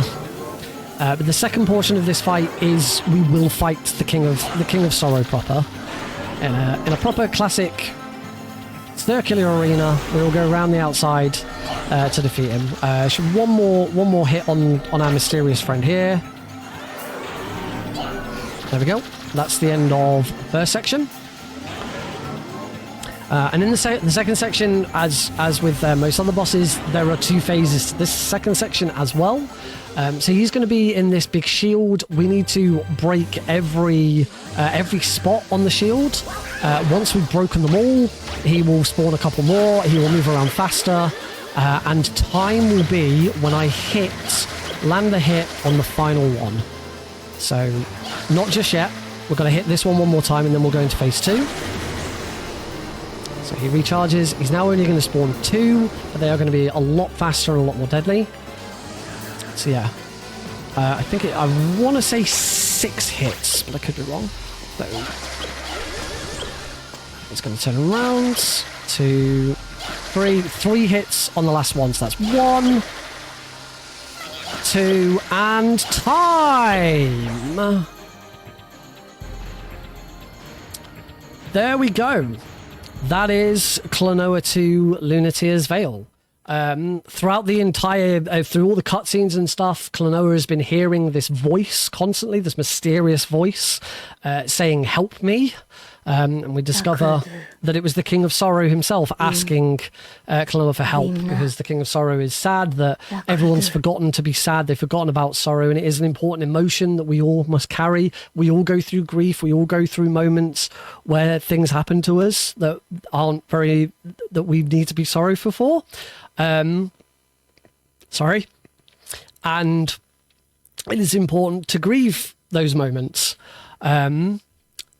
S2: But the second portion of this fight is we will fight the King of Sorrow proper, in a proper classic circular arena. We'll go around the outside to defeat him. One more hit on our mysterious friend here. There we go. That's the end of the first section. And in the second section, as with most other bosses, there are two phases to this second section as well. So he's going to be in this big shield. We need to break every spot on the shield. Once we've broken them all, he will spawn a couple more. He will move around faster, and time will be when I land the hit on the final one. So not just yet. We're going to hit this one more time, and then we'll go into phase 2. So he recharges. He's now only going to spawn 2, but they are going to be a lot faster and a lot more deadly. So yeah, I want to say 6 hits, but I could be wrong. So it's going to turn around. 2, 3 hits on the last one. So that's 1, 2, and time. There we go. That is Klonoa 2 Lunatea's Veil. Throughout the entire, through all the cutscenes and stuff, Klonoa has been hearing this voice constantly, this mysterious voice saying, "Help me." and we discover that it was the King of Sorrow himself asking Klonoa for help, because the King of Sorrow is sad that everyone's forgotten to be sad. They've forgotten about sorrow, and it is an important emotion that we all must carry. We all go through grief. We all go through moments where things happen to us that that we need to be sorrowful for. And it is important to grieve those moments. And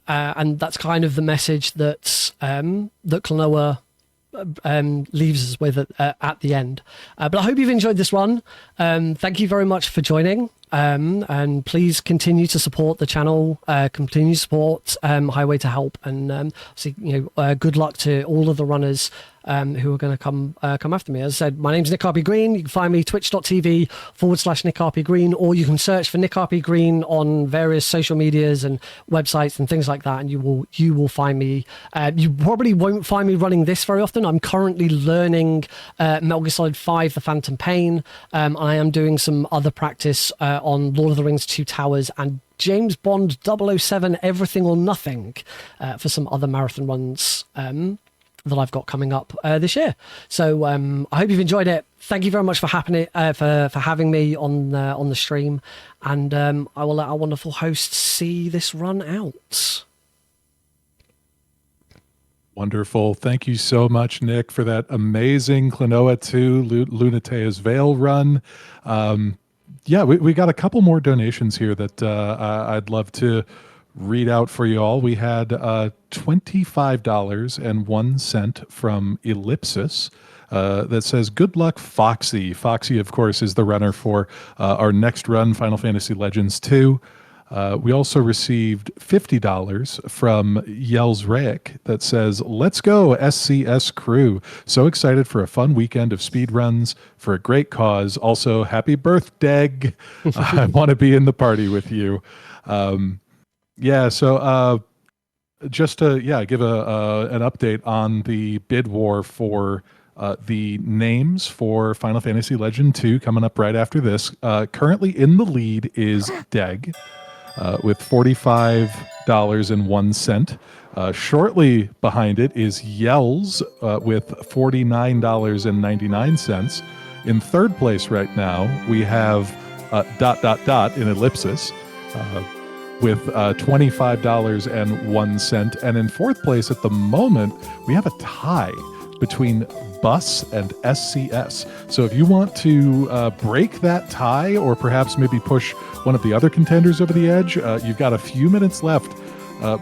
S2: that's kind of the message that Klonoa leaves us with at the end. But I hope you've enjoyed this one. Thank you very much for joining. And please continue to support the channel, continue to support Highway to Help, and obviously, good luck to all of the runners who are going to come after me. As I said, my name's NickRPGreen. You can find me twitch.tv/NickRPGreen, or you can search for NickRPGreen on various social medias and websites and things like that, and you will find me. You probably won't find me running this very often. I'm currently learning Metal Gear Solid 5: The Phantom Pain. I am doing some other practice on Lord of the Rings: Two Towers and James Bond 007 Everything or Nothing for some other marathon runs that I've got coming up this year. So I hope you've enjoyed it. Thank you very much for having me on the stream, and I will let our wonderful host see this run out.
S1: Wonderful. Thank you so much, Nick, for that amazing Klonoa 2 Lunatea's Veil run. Yeah, we got a couple more donations here that I'd love to read out for you all. We had $25.01 from Ellipsis that says, "Good luck, Foxy." Foxy, of course, is the runner for our next run, Final Fantasy Legends 2. We also received $50 from Yells Rayek that says, "Let's go, SCS crew. So excited for a fun weekend of speed runs for a great cause. Also, happy birthday. I want to be in the party with you." So just to give an update on the bid war for the names for Final Fantasy Legend 2 coming up right after this. Currently in the lead is Deg with $45.01. Shortly behind it is Yells with $49.99. In third place right now, we have ... in Ellipsis with $25.01. And in fourth place at the moment, we have a tie between Bus and SCS. So if you want to break that tie, or perhaps maybe push one of the other contenders over the edge, you've got a few minutes left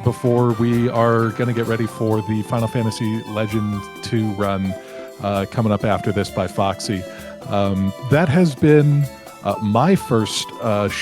S1: before we are going to get ready for the Final Fantasy Legend 2 run coming up after this by Foxy. That has been my first shift